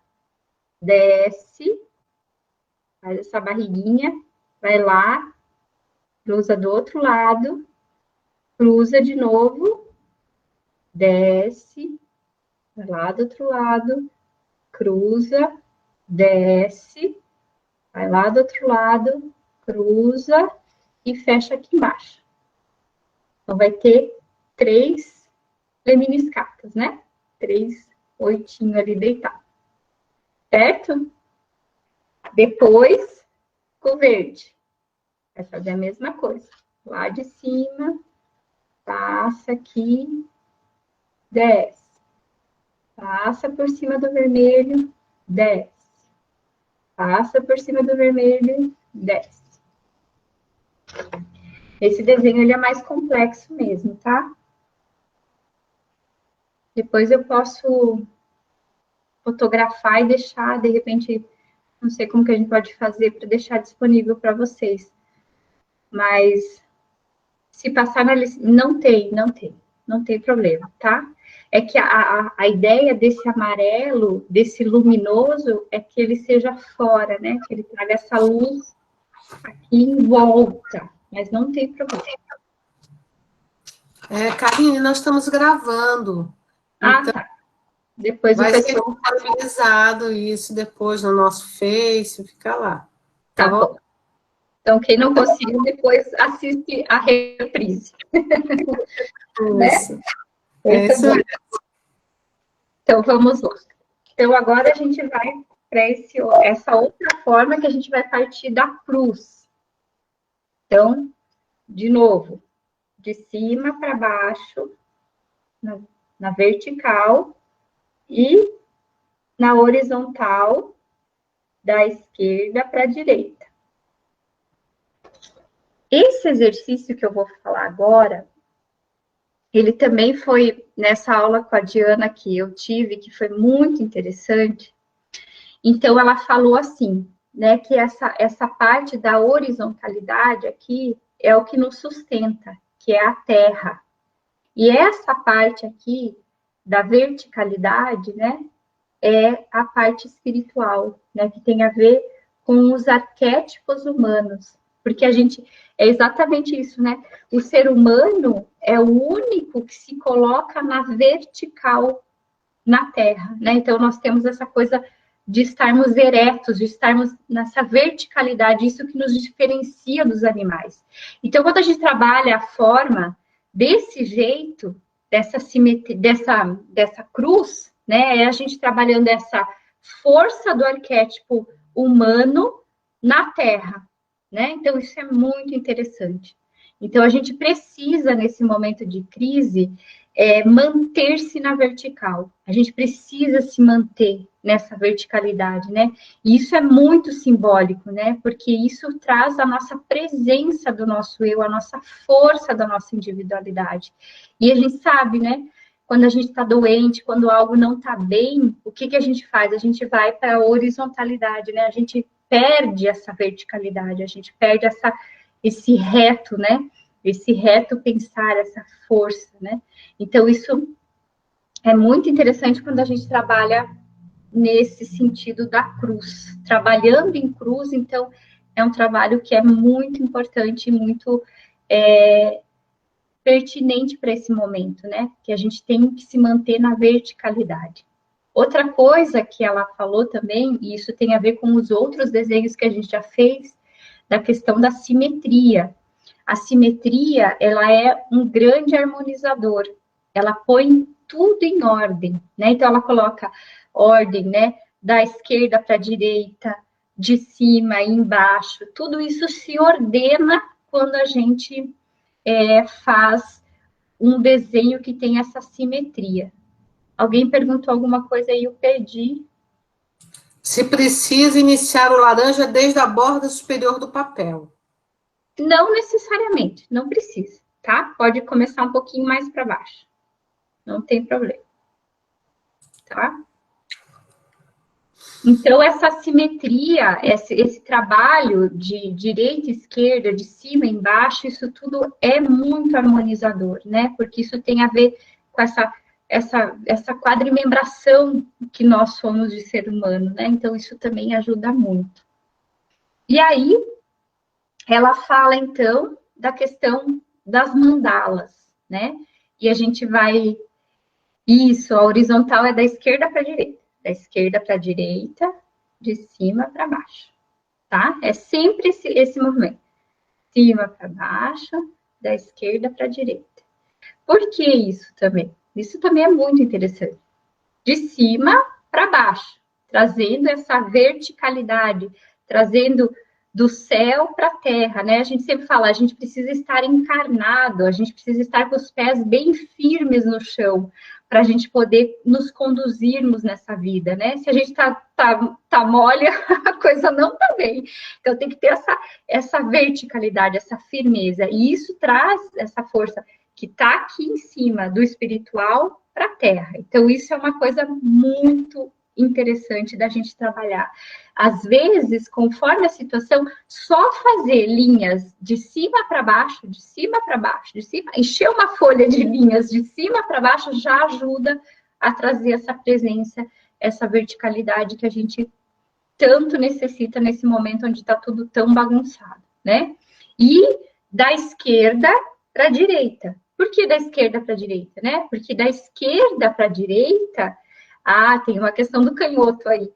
desce, faz essa barriguinha, vai lá, cruza do outro lado, cruza de novo, desce, vai lá do outro lado, cruza, desce, vai lá do outro lado, cruza e fecha aqui embaixo. Então, vai ter 3 lemniscatas, né? 3 oitinhos ali deitados. Certo? Depois, com o verde. Vai fazer a mesma coisa. Lá de cima, passa aqui, desce. Passa por cima do vermelho, desce. Passa por cima do vermelho, desce. Esse desenho ele é mais complexo mesmo, tá? Depois eu posso fotografar e deixar, de repente, não sei como que a gente pode fazer para deixar disponível para vocês. Mas se passar na lista, não tem problema, tá? é que a ideia desse amarelo, desse luminoso, é que ele seja fora, né? Que ele traga essa luz aqui em volta, mas não tem problema. Karine, nós estamos gravando. Então, tá. Depois vai o pessoal... ser disponibilizado isso depois no nosso Face, fica lá. Tá bom. Então, quem não conseguiu, depois assiste a reprise. Né? Isso mesmo. Então, vamos lá. Então, agora a gente vai para essa outra forma que a gente vai partir da cruz. Então, de novo, de cima para baixo, na vertical e na horizontal, da esquerda para a direita. Esse exercício que eu vou falar agora, ele também foi nessa aula com a Diana que eu tive, que foi muito interessante. Então, ela falou assim, né, que essa parte da horizontalidade aqui é o que nos sustenta, que é a terra. E essa parte aqui da verticalidade, né, é a parte espiritual, né, que tem a ver com os arquétipos humanos. Porque é exatamente isso, né? O ser humano é o único que se coloca na vertical na Terra, né? Então, nós temos essa coisa de estarmos eretos, de estarmos nessa verticalidade, isso que nos diferencia dos animais. Então, quando a gente trabalha a forma desse jeito, dessa simetria, dessa cruz, né? É a gente trabalhando essa força do arquétipo humano na Terra, né? Então, isso é muito interessante. Então, a gente precisa, nesse momento de crise, manter-se na vertical. A gente precisa se manter nessa verticalidade, né? E isso é muito simbólico, né? Porque isso traz a nossa presença do nosso eu, a nossa força da nossa individualidade. E a gente sabe, né? Quando a gente está doente, quando algo não está bem, o que a gente faz? A gente vai para a horizontalidade, né? A gente perde essa verticalidade, a gente perde esse reto, né? Esse reto pensar, essa força, né? Então, isso é muito interessante quando a gente trabalha nesse sentido da cruz. Trabalhando em cruz, então, é um trabalho que é muito importante e muito pertinente para esse momento, né? Que a gente tem que se manter na verticalidade. Outra coisa que ela falou também, e isso tem a ver com os outros desenhos que a gente já fez, da questão da simetria. A simetria, ela é um grande harmonizador. Ela põe tudo em ordem, né? Então, ela coloca ordem, né? Da esquerda para a direita, de cima e embaixo. Tudo isso se ordena quando a gente faz um desenho que tem essa simetria. Alguém perguntou alguma coisa aí, eu perdi. Se precisa iniciar o laranja desde a borda superior do papel. Não necessariamente, não precisa, tá? Pode começar um pouquinho mais para baixo. Não tem problema. Tá? Então, essa simetria, esse trabalho de direita e esquerda, de cima e embaixo, isso tudo é muito harmonizador, né? Porque isso tem a ver com essa quadrimembração que nós somos de ser humano, né? Então, isso também ajuda muito. E aí, ela fala, então, da questão das mandalas, né? E a gente vai... Isso, a horizontal é da esquerda para a direita. Da esquerda para a direita, de cima para baixo, tá? É sempre esse movimento. Cima para baixo, da esquerda para a direita. Por que isso também? Isso também é muito interessante. De cima para baixo, trazendo essa verticalidade, trazendo do céu para a terra, né? A gente sempre fala, a gente precisa estar encarnado, a gente precisa estar com os pés bem firmes no chão, para a gente poder nos conduzirmos nessa vida, né? Se a gente tá mole, a coisa não tá bem. Então, tem que ter essa verticalidade, essa firmeza. E isso traz essa força que está aqui em cima, do espiritual para a terra. Então, isso é uma coisa muito interessante da gente trabalhar. Às vezes, conforme a situação, só fazer linhas de cima para baixo, de cima para baixo, de cima, encher uma folha de linhas de cima para baixo já ajuda a trazer essa presença, essa verticalidade que a gente tanto necessita nesse momento onde está tudo tão bagunçado, né? E da esquerda para a direita. Por que da esquerda para a direita, né? Porque da esquerda para a direita, tem uma questão do canhoto aí.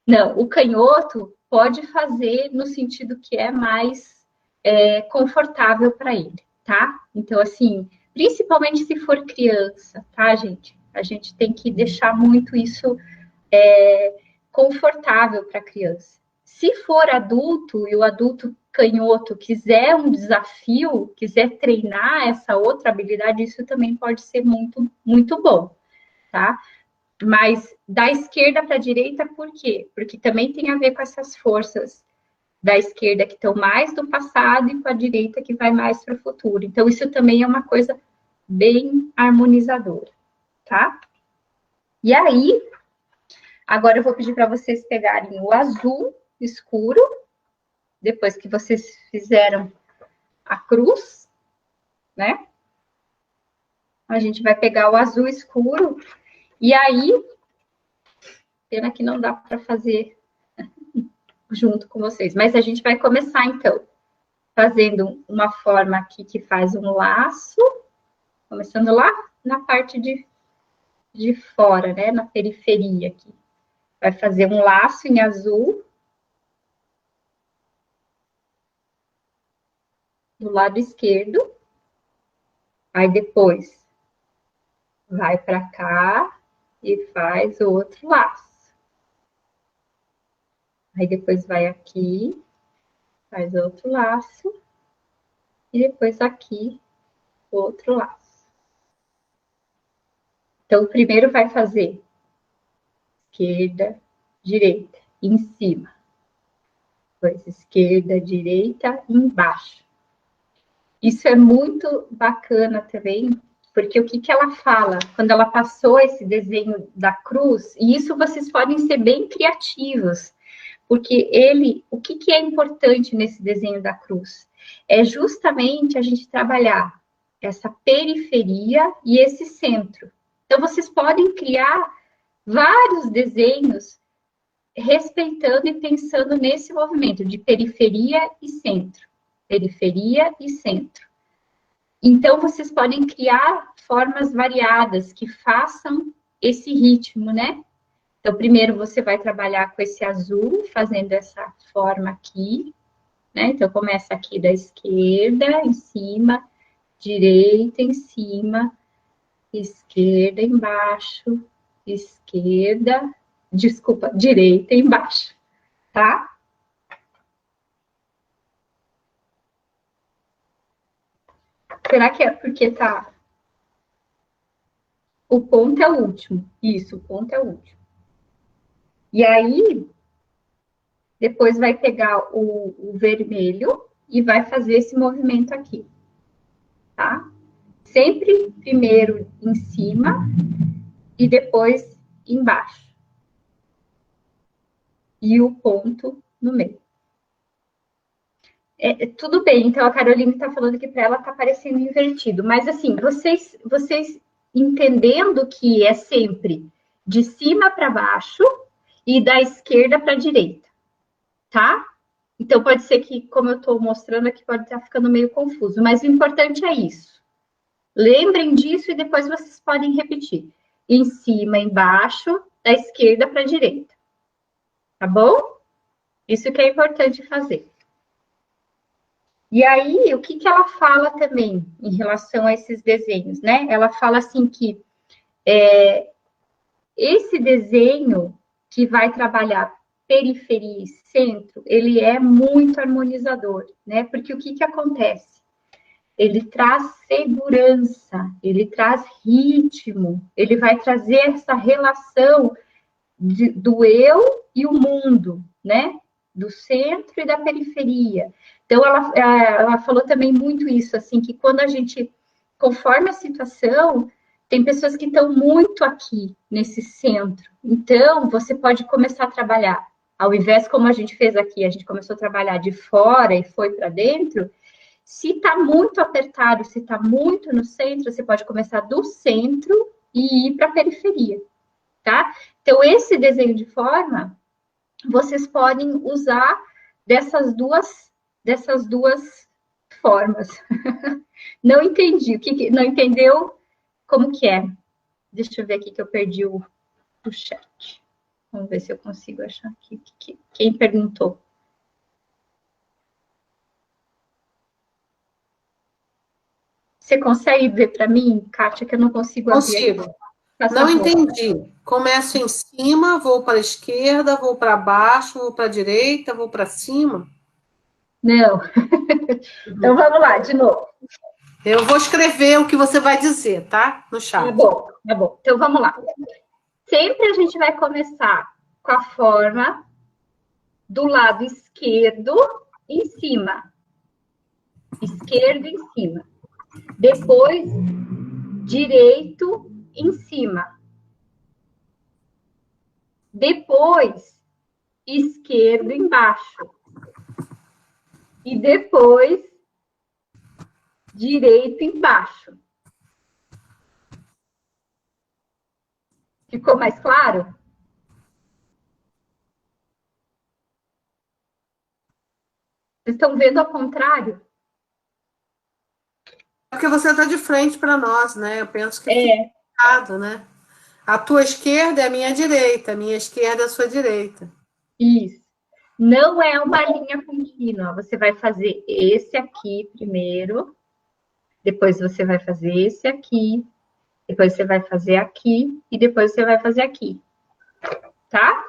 Não, o canhoto pode fazer no sentido que é mais confortável para ele, tá? Então, assim, principalmente se for criança, tá, gente? A gente tem que deixar muito isso confortável para a criança. Se for adulto e o adulto canhoto quiser um desafio, quiser treinar essa outra habilidade, isso também pode ser muito, muito bom, tá? Mas da esquerda para a direita, por quê? Porque também tem a ver com essas forças da esquerda que estão mais do passado e com a direita que vai mais para o futuro. Então, isso também é uma coisa bem harmonizadora, tá? E aí, agora eu vou pedir para vocês pegarem o azul escuro, depois que vocês fizeram a cruz, né? A gente vai pegar o azul escuro e aí, pena que não dá para fazer junto com vocês, mas a gente vai começar então fazendo uma forma aqui que faz um laço, começando lá na parte de fora, né? Na periferia aqui. Vai fazer um laço em azul do lado esquerdo. Aí depois vai para cá e faz o outro laço. Aí depois vai aqui, faz outro laço. E depois aqui, outro laço. Então, primeiro vai fazer esquerda, direita, em cima. Depois esquerda, direita, embaixo. Isso é muito bacana também, porque o que ela fala quando ela passou esse desenho da cruz, e isso vocês podem ser bem criativos, porque o que é importante nesse desenho da cruz? É justamente a gente trabalhar essa periferia e esse centro. Então, vocês podem criar vários desenhos respeitando e pensando nesse movimento de periferia e centro. Periferia e centro. Então, vocês podem criar formas variadas que façam esse ritmo, né? Então, primeiro você vai trabalhar com esse azul, fazendo essa forma aqui, né? Então, começa aqui da esquerda, em cima, direita, em cima, esquerda, embaixo, esquerda, desculpa, direita, embaixo, tá? Será que é porque tá... O ponto é o último. Isso, o ponto é o último. E aí, depois vai pegar o vermelho e vai fazer esse movimento aqui, tá? Sempre primeiro em cima e depois embaixo. E o ponto no meio. Tudo bem, então a Caroline está falando que para ela está parecendo invertido, mas assim, vocês entendendo que é sempre de cima para baixo e da esquerda para a direita, tá? Então pode ser que, como eu estou mostrando aqui, pode estar ficando meio confuso, mas o importante é isso. Lembrem disso e depois vocês podem repetir. Em cima, embaixo, da esquerda para a direita. Tá bom? Isso que é importante fazer. E aí, o que ela fala também em relação a esses desenhos, né? Ela fala assim que esse desenho que vai trabalhar periferia e centro, ele é muito harmonizador, né? Porque o que acontece? Ele traz segurança, ele traz ritmo, ele vai trazer essa relação do eu e o mundo, né? Do centro e da periferia. Então, ela falou também muito isso, assim, que quando a gente, conforme a situação, Tem pessoas que estão muito aqui, nesse centro. Então, você pode começar a trabalhar. Ao invés, como a gente fez aqui, a gente começou a trabalhar de fora e foi para dentro. Se está muito apertado, se está muito no centro, você pode começar do centro e ir para a periferia, tá? Então, esse desenho de forma, vocês podem usar dessas duas formas. Não entendi. Não entendeu? Como que é? Deixa eu ver aqui que eu perdi o chat. Vamos ver se eu consigo achar aqui. Quem perguntou? Você consegue ver para mim, Kátia, que eu não consigo abrir? Consigo. Não entendi. Começo em cima, vou para a esquerda, vou para baixo, vou para a direita, vou para cima? Não. Então vamos lá, de novo. Eu vou escrever o que você vai dizer, tá? No chat. Tá bom, tá bom. Então vamos lá. Sempre a gente vai começar com a forma do lado esquerdo em cima. Esquerdo em cima. Depois, direito em cima. Depois, esquerdo embaixo. E depois, direito embaixo. Ficou mais claro? Vocês estão vendo ao contrário? Porque você está de frente para nós, né? Eu penso que fica errado, né? A tua esquerda é a minha direita, a minha esquerda é a sua direita. Isso. Não é uma linha contínua. Você vai fazer esse aqui primeiro, depois você vai fazer esse aqui, depois você vai fazer aqui e depois você vai fazer aqui. Tá?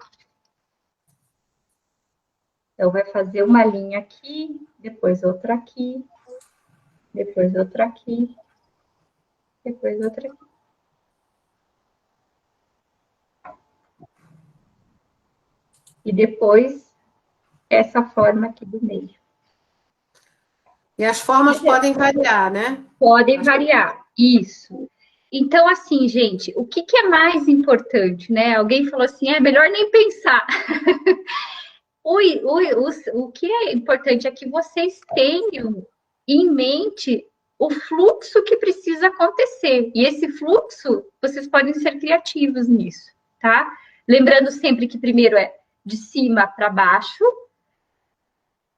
Então, vai fazer uma linha aqui, depois outra aqui, depois outra aqui, depois outra aqui. E depois, essa forma aqui do meio. E as formas podem variar, né? Podem variar, isso. Então, assim, gente, o que é mais importante, né? Alguém falou assim, é melhor nem pensar. O que é importante é que vocês tenham em mente o fluxo que precisa acontecer. E esse fluxo, vocês podem ser criativos nisso, tá? Lembrando sempre que primeiro é de cima para baixo,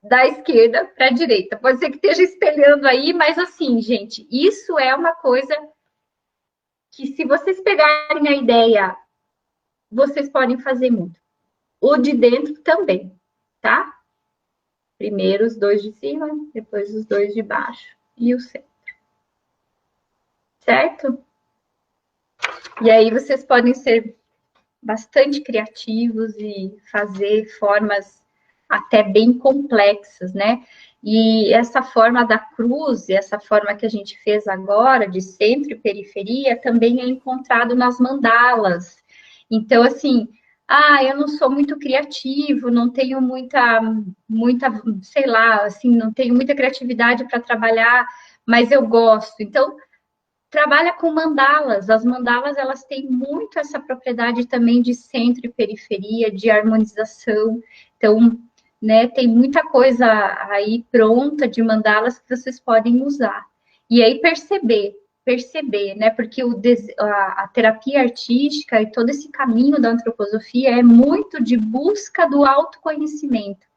da esquerda para a direita. Pode ser que esteja espelhando aí, mas assim, gente, isso é uma coisa que, se vocês pegarem a ideia, vocês podem fazer muito. O de dentro também, tá? Primeiro os dois de cima, depois os dois de baixo e o centro. Certo? E aí vocês podem ser bastante criativos e fazer formas até bem complexas, né? E essa forma da cruz, essa forma que a gente fez agora, de centro e periferia, também é encontrado nas mandalas. Então, assim, eu não sou muito criativo, não tenho muita, sei lá, assim, não tenho muita criatividade para trabalhar, mas eu gosto. Então, trabalha com mandalas. As mandalas, elas têm muito essa propriedade também de centro e periferia, de harmonização. Então, né, tem muita coisa aí pronta de mandalas que vocês podem usar. E aí perceber, né, porque a terapia artística e todo esse caminho da antroposofia é muito de busca do autoconhecimento.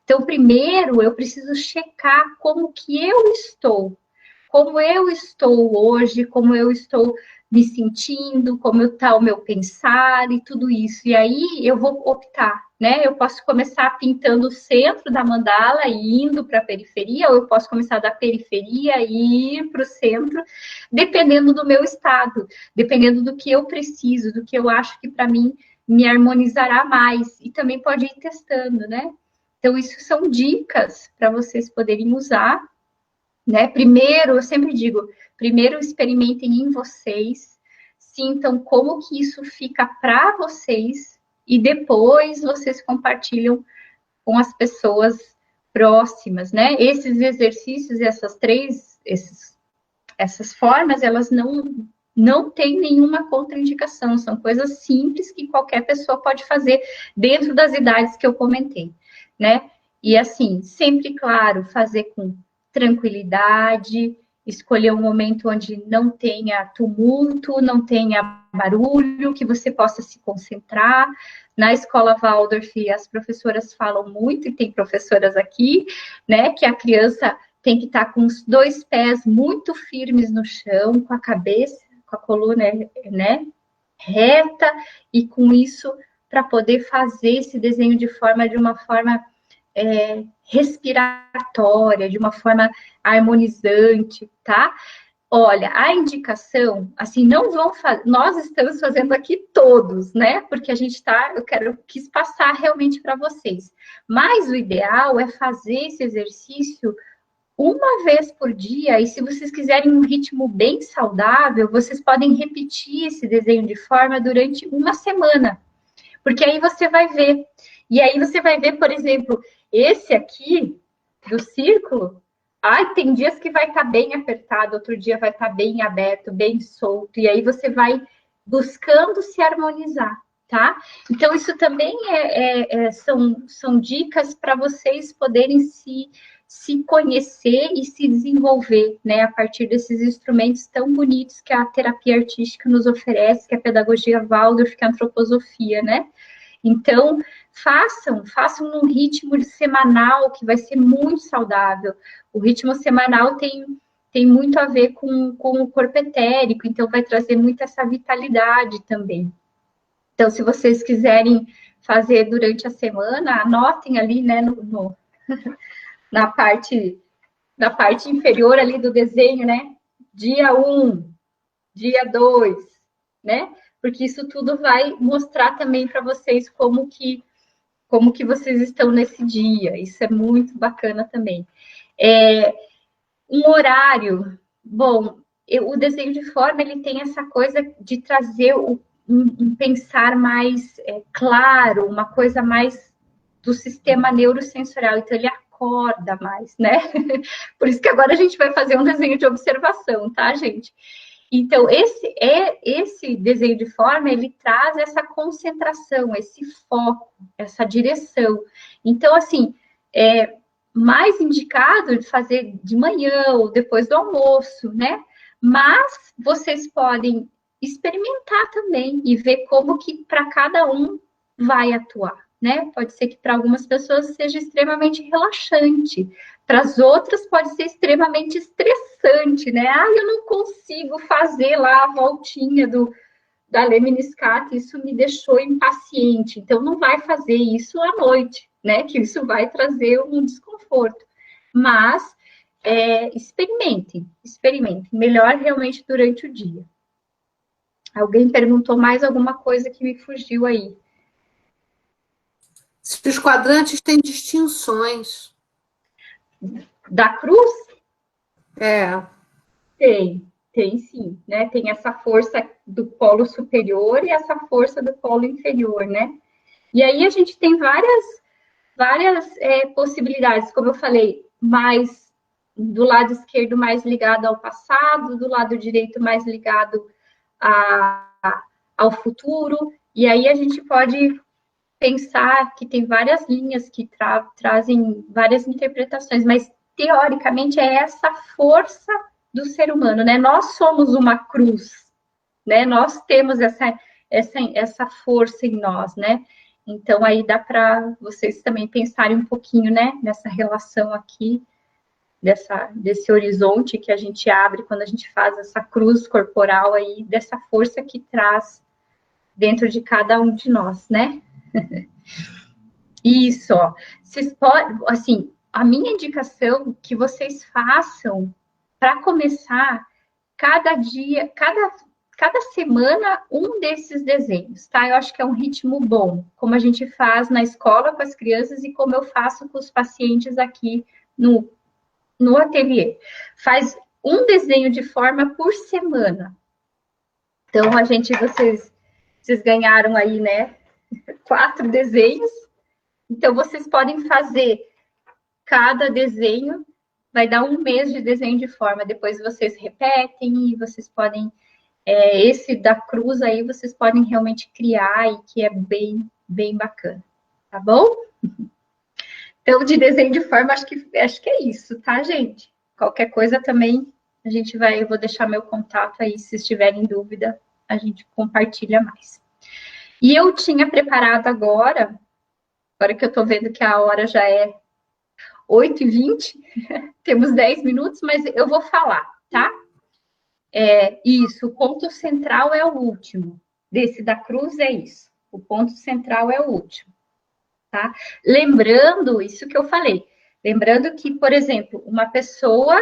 Então, primeiro, eu preciso checar como que eu estou hoje, como eu estou me sentindo, como está o meu pensar e tudo isso. E aí eu vou optar, né? Eu posso começar pintando o centro da mandala e indo para a periferia, ou eu posso começar da periferia e ir para o centro, dependendo do meu estado, dependendo do que eu preciso, do que eu acho que para mim me harmonizará mais. E também pode ir testando, né? Então, isso são dicas para vocês poderem usar, né? Primeiro, eu sempre digo, primeiro experimentem em vocês, sintam como que isso fica para vocês e depois vocês compartilham com as pessoas próximas, né? Esses exercícios, essas formas, elas Não tem nenhuma contraindicação, são coisas simples que qualquer pessoa pode fazer dentro das idades que eu comentei, né? E assim, sempre, claro, fazer com tranquilidade, escolher um momento onde não tenha tumulto, não tenha barulho, que você possa se concentrar. Na escola Waldorf, as professoras falam muito, e tem professoras aqui, né, que a criança tem que estar com os 2 pés muito firmes no chão, com a cabeça, com a coluna, né, reta, e com isso, para poder fazer esse desenho de uma forma respiratória, de uma forma harmonizante, tá? Olha, a indicação, assim, não vão fazer, nós estamos fazendo aqui todos, né? Porque a gente tá, quis passar realmente para vocês. Mas o ideal é fazer esse exercício uma vez por dia, e se vocês quiserem um ritmo bem saudável, vocês podem repetir esse desenho de forma durante uma semana, porque aí você vai ver. E aí você vai ver, por exemplo, esse aqui do círculo, tem dias que vai estar bem apertado, outro dia vai estar bem aberto, bem solto, e aí você vai buscando se harmonizar, tá? Então, isso também são dicas para vocês poderem se conhecer e se desenvolver, né, a partir desses instrumentos tão bonitos que a terapia artística nos oferece, que a pedagogia Waldorf, que a antroposofia, né? Então, façam num ritmo semanal, que vai ser muito saudável. O ritmo semanal tem muito a ver com o corpo etérico, então vai trazer muito essa vitalidade também. Então, se vocês quiserem fazer durante a semana, anotem ali, né, na parte inferior ali do desenho, né? Dia 1, dia 2, né? Porque isso tudo vai mostrar também para vocês como que vocês estão nesse dia. Isso é muito bacana também. Um horário. Bom, o desenho de forma, ele tem essa coisa de trazer um pensar mais claro, uma coisa mais do sistema neurosensorial. Então, ele acorda mais, né? Por isso que agora a gente vai fazer um desenho de observação, tá, gente? Então, esse desenho de forma, ele traz essa concentração, esse foco, essa direção. Então, assim, é mais indicado de fazer de manhã ou depois do almoço, né? Mas vocês podem experimentar também e ver como que para cada um vai atuar, né? Pode ser que para algumas pessoas seja extremamente relaxante, para as outras pode ser extremamente estressante, né? Eu não consigo fazer lá a voltinha da Lemniscata, isso me deixou impaciente. Então, não vai fazer isso à noite, né? Que isso vai trazer um desconforto. Mas, experimentem. Melhor realmente durante o dia. Alguém perguntou mais alguma coisa que me fugiu aí. Se os quadrantes têm distinções. Da cruz? Tem sim, né? Tem essa força do polo superior e essa força do polo inferior, né? E aí a gente tem várias possibilidades, como eu falei, mais do lado esquerdo mais ligado ao passado, do lado direito mais ligado ao futuro, e aí a gente pode pensar que tem várias linhas que trazem várias interpretações, mas teoricamente é essa força do ser humano, né? Nós somos uma cruz, né? Nós temos essa força em nós, né? Então aí dá para vocês também pensarem um pouquinho, né? Nessa relação aqui desse horizonte que a gente abre quando a gente faz essa cruz corporal aí, dessa força que traz dentro de cada um de nós, né? Isso, ó. Vocês podem, assim, a minha indicação que vocês façam para começar cada dia, cada semana um desses desenhos, tá? Eu acho que é um ritmo bom, como a gente faz na escola com as crianças e como eu faço com os pacientes aqui no ateliê. Faz um desenho de forma por semana. Então, vocês ganharam aí, né, 4 desenhos. Então, vocês podem fazer cada desenho, vai dar um mês de desenho de forma. Depois vocês repetem e vocês podem Esse da cruz aí vocês podem realmente criar e que é bem, bem bacana, tá bom? Então, de desenho de forma, acho que é isso, tá, gente? Qualquer coisa também, eu vou deixar meu contato aí, se estiverem em dúvida, a gente compartilha mais. E eu tinha preparado agora que eu tô vendo que a hora já é 8h20, temos 10 minutos, mas eu vou falar, tá? Isso, o ponto central é o último. Desse da cruz é isso. O ponto central é o último, tá? Lembrando isso que eu falei. Lembrando que, por exemplo, uma pessoa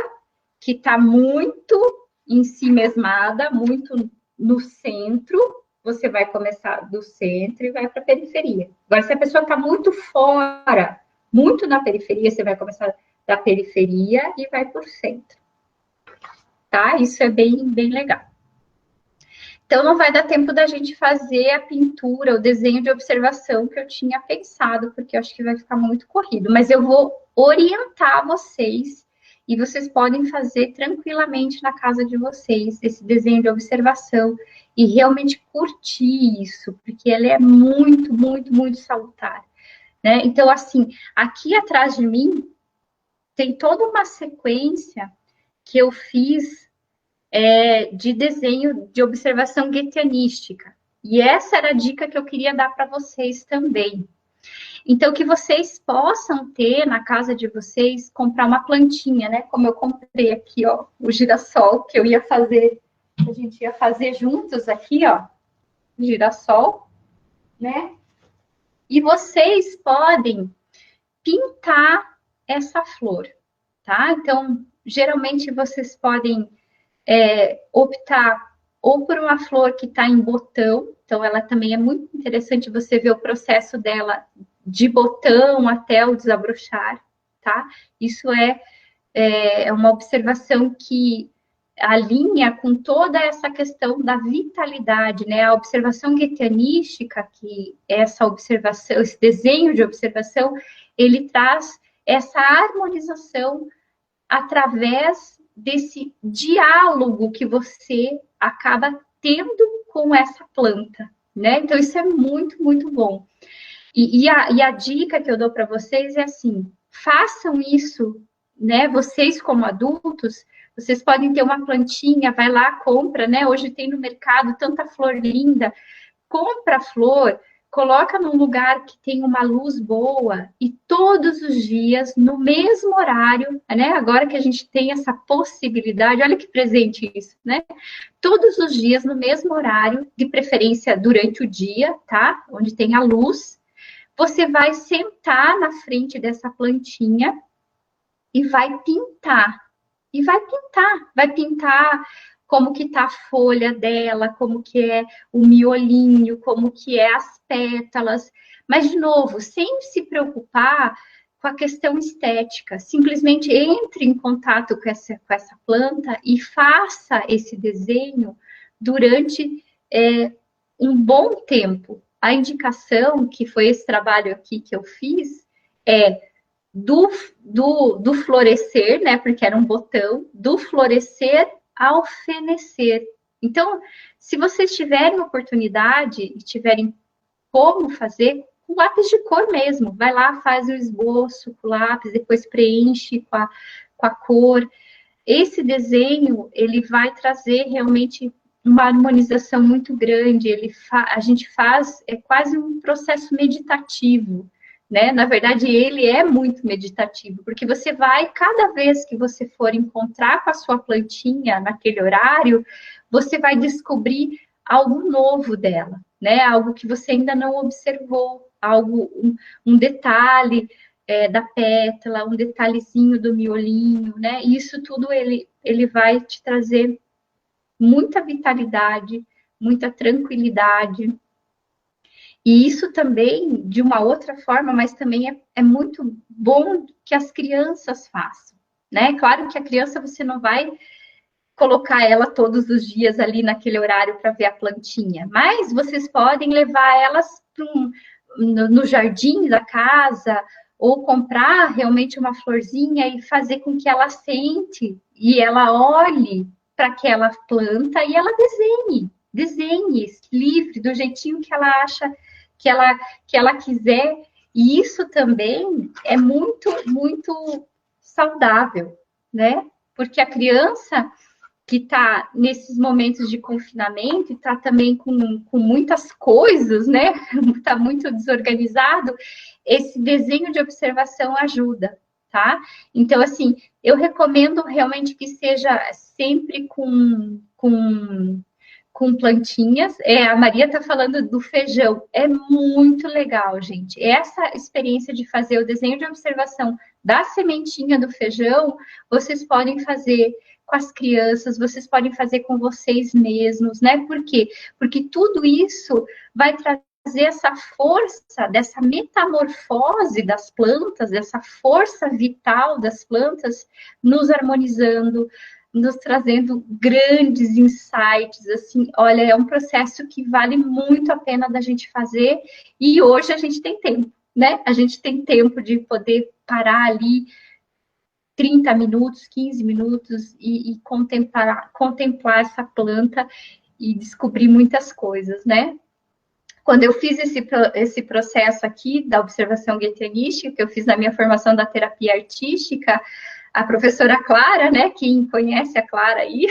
que está muito em si mesmada, muito no centro, você vai começar do centro e vai para a periferia. Agora, se a pessoa está muito fora, muito na periferia, você vai começar da periferia e vai para o centro. Tá? Isso é bem, bem legal. Então, não vai dar tempo da gente fazer a pintura, o desenho de observação que eu tinha pensado, porque eu acho que vai ficar muito corrido. Mas eu vou orientar vocês e vocês podem fazer tranquilamente na casa de vocês esse desenho de observação e realmente curtir isso, porque ele é muito, muito, muito salutar, né? Então, assim, aqui atrás de mim tem toda uma sequência que eu fiz de desenho de observação goetheanística. E essa era a dica que eu queria dar para vocês também. Então, que vocês possam ter na casa de vocês, comprar uma plantinha, né? Como eu comprei aqui, ó, o girassol, que a gente ia fazer juntos aqui, ó, girassol, né? E vocês podem pintar essa flor, tá? Então, geralmente vocês podem optar ou por uma flor que está em botão, então ela também é muito interessante você ver o processo dela de botão até o desabrochar, tá? Isso é uma observação que alinha com toda essa questão da vitalidade, né? A observação goetheanística, que essa observação, esse desenho de observação, ele traz essa harmonização através desse diálogo que você acaba tendo com essa planta, né? Então, isso é muito, muito bom. E a dica que eu dou para vocês é assim, façam isso, né? Vocês, como adultos, vocês podem ter uma plantinha, vai lá, compra, né? Hoje tem no mercado tanta flor linda, compra a flor, coloca num lugar que tem uma luz boa e todos os dias, no mesmo horário, né? Agora que a gente tem essa possibilidade, olha que presente isso, né? Todos os dias, no mesmo horário, de preferência durante o dia, tá? Onde tem a luz, você vai sentar na frente dessa plantinha e vai pintar. E vai pintar como que tá a folha dela, como que é o miolinho, como que é as pétalas. Mas, de novo, sem se preocupar com a questão estética. Simplesmente entre em contato com essa planta e faça esse desenho durante um bom tempo. A indicação, que foi esse trabalho aqui que eu fiz, é do florescer, né? Porque era um botão, do florescer ao fenecer. Então, se vocês tiverem oportunidade e tiverem como fazer, com lápis de cor mesmo, vai lá, faz o esboço com o lápis, depois preenche com a cor. Esse desenho, ele vai trazer realmente uma harmonização muito grande, a gente faz, quase um processo meditativo, né? Na verdade, ele é muito meditativo, porque você vai, cada vez que você for encontrar com a sua plantinha naquele horário, você vai descobrir algo novo dela, né? Algo que você ainda não observou, um detalhe da pétala, um detalhezinho do miolinho, né? E isso tudo ele vai te trazer muita vitalidade, muita tranquilidade. E isso também, de uma outra forma, mas também é muito bom que as crianças façam, né? Claro que a criança você não vai colocar ela todos os dias ali naquele horário para ver a plantinha, mas vocês podem levar elas no jardim da casa ou comprar realmente uma florzinha e fazer com que ela sente e ela olhe para aquela planta e ela desenhe, livre, do jeitinho que ela acha que ela quiser. E isso também é muito, muito saudável, né? Porque a criança que está nesses momentos de confinamento e está também com muitas coisas, né? Está muito desorganizado, esse desenho de observação ajuda, tá? Então, assim, eu recomendo realmente que seja sempre com plantinhas. A Maria está falando do feijão. É muito legal, gente. Essa experiência de fazer o desenho de observação da sementinha do feijão, vocês podem fazer com as crianças, vocês podem fazer com vocês mesmos, né? Por quê? Porque tudo isso vai trazer essa força, dessa metamorfose das plantas, dessa força vital das plantas, nos harmonizando, nos trazendo grandes insights, assim, olha, é um processo que vale muito a pena da gente fazer, e hoje a gente tem tempo, né? A gente tem tempo de poder parar ali 30 minutos, 15 minutos e contemplar essa planta e descobrir muitas coisas, né? Quando eu fiz esse processo aqui da observação gueterística, que eu fiz na minha formação da terapia artística, a professora Clara, né, quem conhece a Clara aí,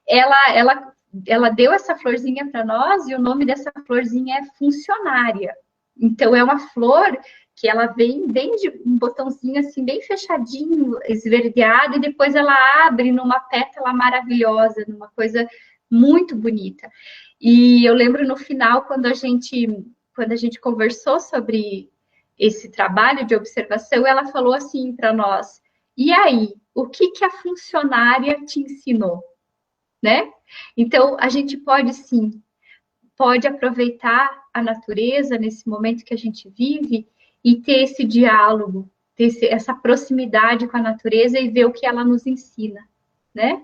ela deu essa florzinha para nós e o nome dessa florzinha é funcionária. Então, é uma flor que ela vem bem de um botãozinho assim, bem fechadinho, esverdeado, e depois ela abre numa pétala maravilhosa, numa coisa muito bonita. E eu lembro no final, quando a gente conversou sobre esse trabalho de observação, ela falou assim para nós: e aí, o que a funcionária te ensinou, né? Então, a gente pode sim, pode aproveitar a natureza nesse momento que a gente vive e ter esse diálogo, ter essa proximidade com a natureza e ver o que ela nos ensina, né?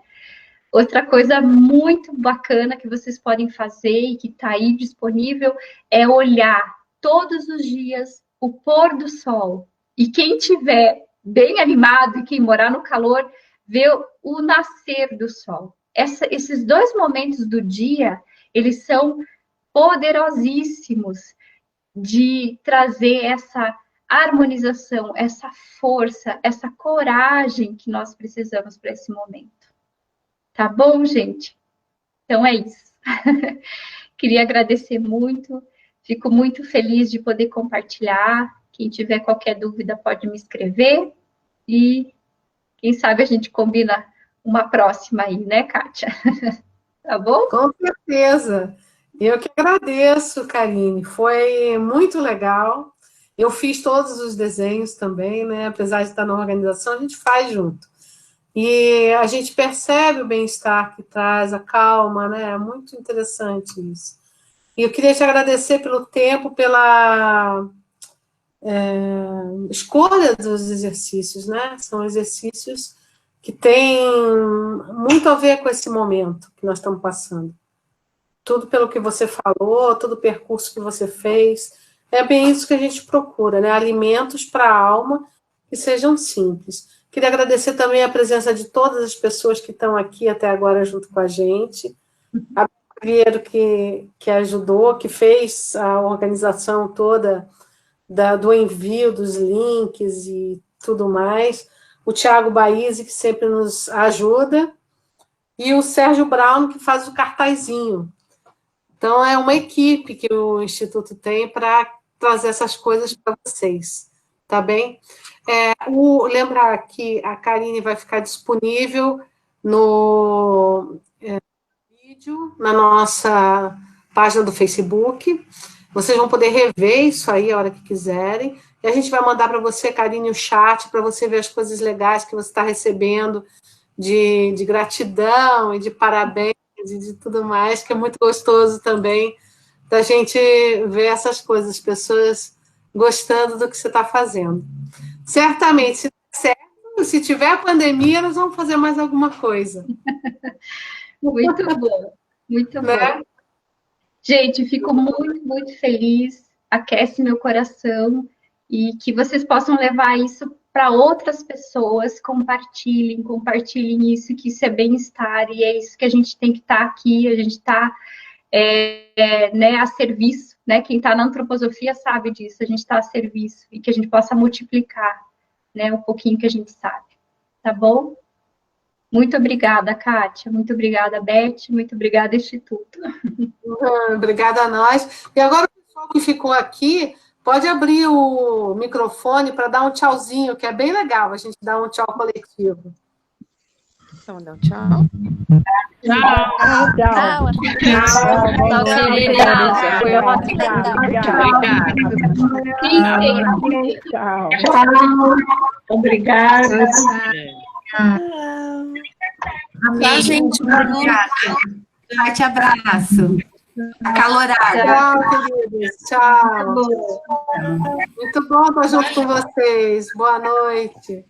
Outra coisa muito bacana que vocês podem fazer e que está aí disponível é olhar todos os dias o pôr do sol. E quem tiver bem animado e quem morar no calor, ver o nascer do sol. Esses dois momentos do dia, eles são poderosíssimos de trazer essa harmonização, essa força, essa coragem que nós precisamos para esse momento. Tá bom, gente? Então é isso. Queria agradecer muito, fico muito feliz de poder compartilhar. Quem tiver qualquer dúvida pode me escrever e quem sabe a gente combina uma próxima aí, né, Kátia? Tá bom? Com certeza. Eu que agradeço, Karine. Foi muito legal. Eu fiz todos os desenhos também, né? Apesar de estar na organização, a gente faz junto. E a gente percebe o bem-estar que traz, a calma, né? É muito interessante isso. E eu queria te agradecer pelo tempo, pela escolha dos exercícios, né? São exercícios que têm muito a ver com esse momento que nós estamos passando. Tudo pelo que você falou, todo o percurso que você fez, é bem isso que a gente procura, né? Alimentos para a alma que sejam simples. Queria agradecer também a presença de todas as pessoas que estão aqui até agora junto com a gente. A Primeiro que ajudou, que fez a organização toda do envio dos links e tudo mais. O Thiago Baízi, que sempre nos ajuda. E o Sérgio Brown, que faz o cartazinho. Então, é uma equipe que o Instituto tem para trazer essas coisas para vocês, tá bem? Lembrar que a Karine vai ficar disponível no vídeo, na nossa página do Facebook. Vocês vão poder rever isso aí a hora que quiserem. E a gente vai mandar para você, Karine, o chat, para você ver as coisas legais que você está recebendo de gratidão e de parabéns e de tudo mais, que é muito gostoso também da gente ver essas coisas, as pessoas gostando do que você está fazendo. Certamente, se der certo, se tiver pandemia, nós vamos fazer mais alguma coisa. Muito bom, muito né? bom. Gente, fico muito, muito feliz, aquece meu coração e que vocês possam levar isso para outras pessoas, compartilhem isso, que isso é bem-estar, e é isso que a gente tem que estar aqui, a gente está né, a serviço, né? Quem está na antroposofia sabe disso, a gente está a serviço, e que a gente possa multiplicar, né, um pouquinho que a gente sabe, tá bom? Muito obrigada, Kátia, muito obrigada, Beth, muito obrigada, Instituto. Obrigada a nós. E agora o pessoal que ficou aqui, pode abrir o microfone para dar um tchauzinho, que é bem legal, a gente dar um tchau coletivo. Então, dá um tchau. Tchau. Foi ótimo. Obrigada. Amém, gente. Obrigada. Forte abraço. Acalorado. Tchau, queridos. Tchau. Muito bom estar junto com vocês. Boa noite.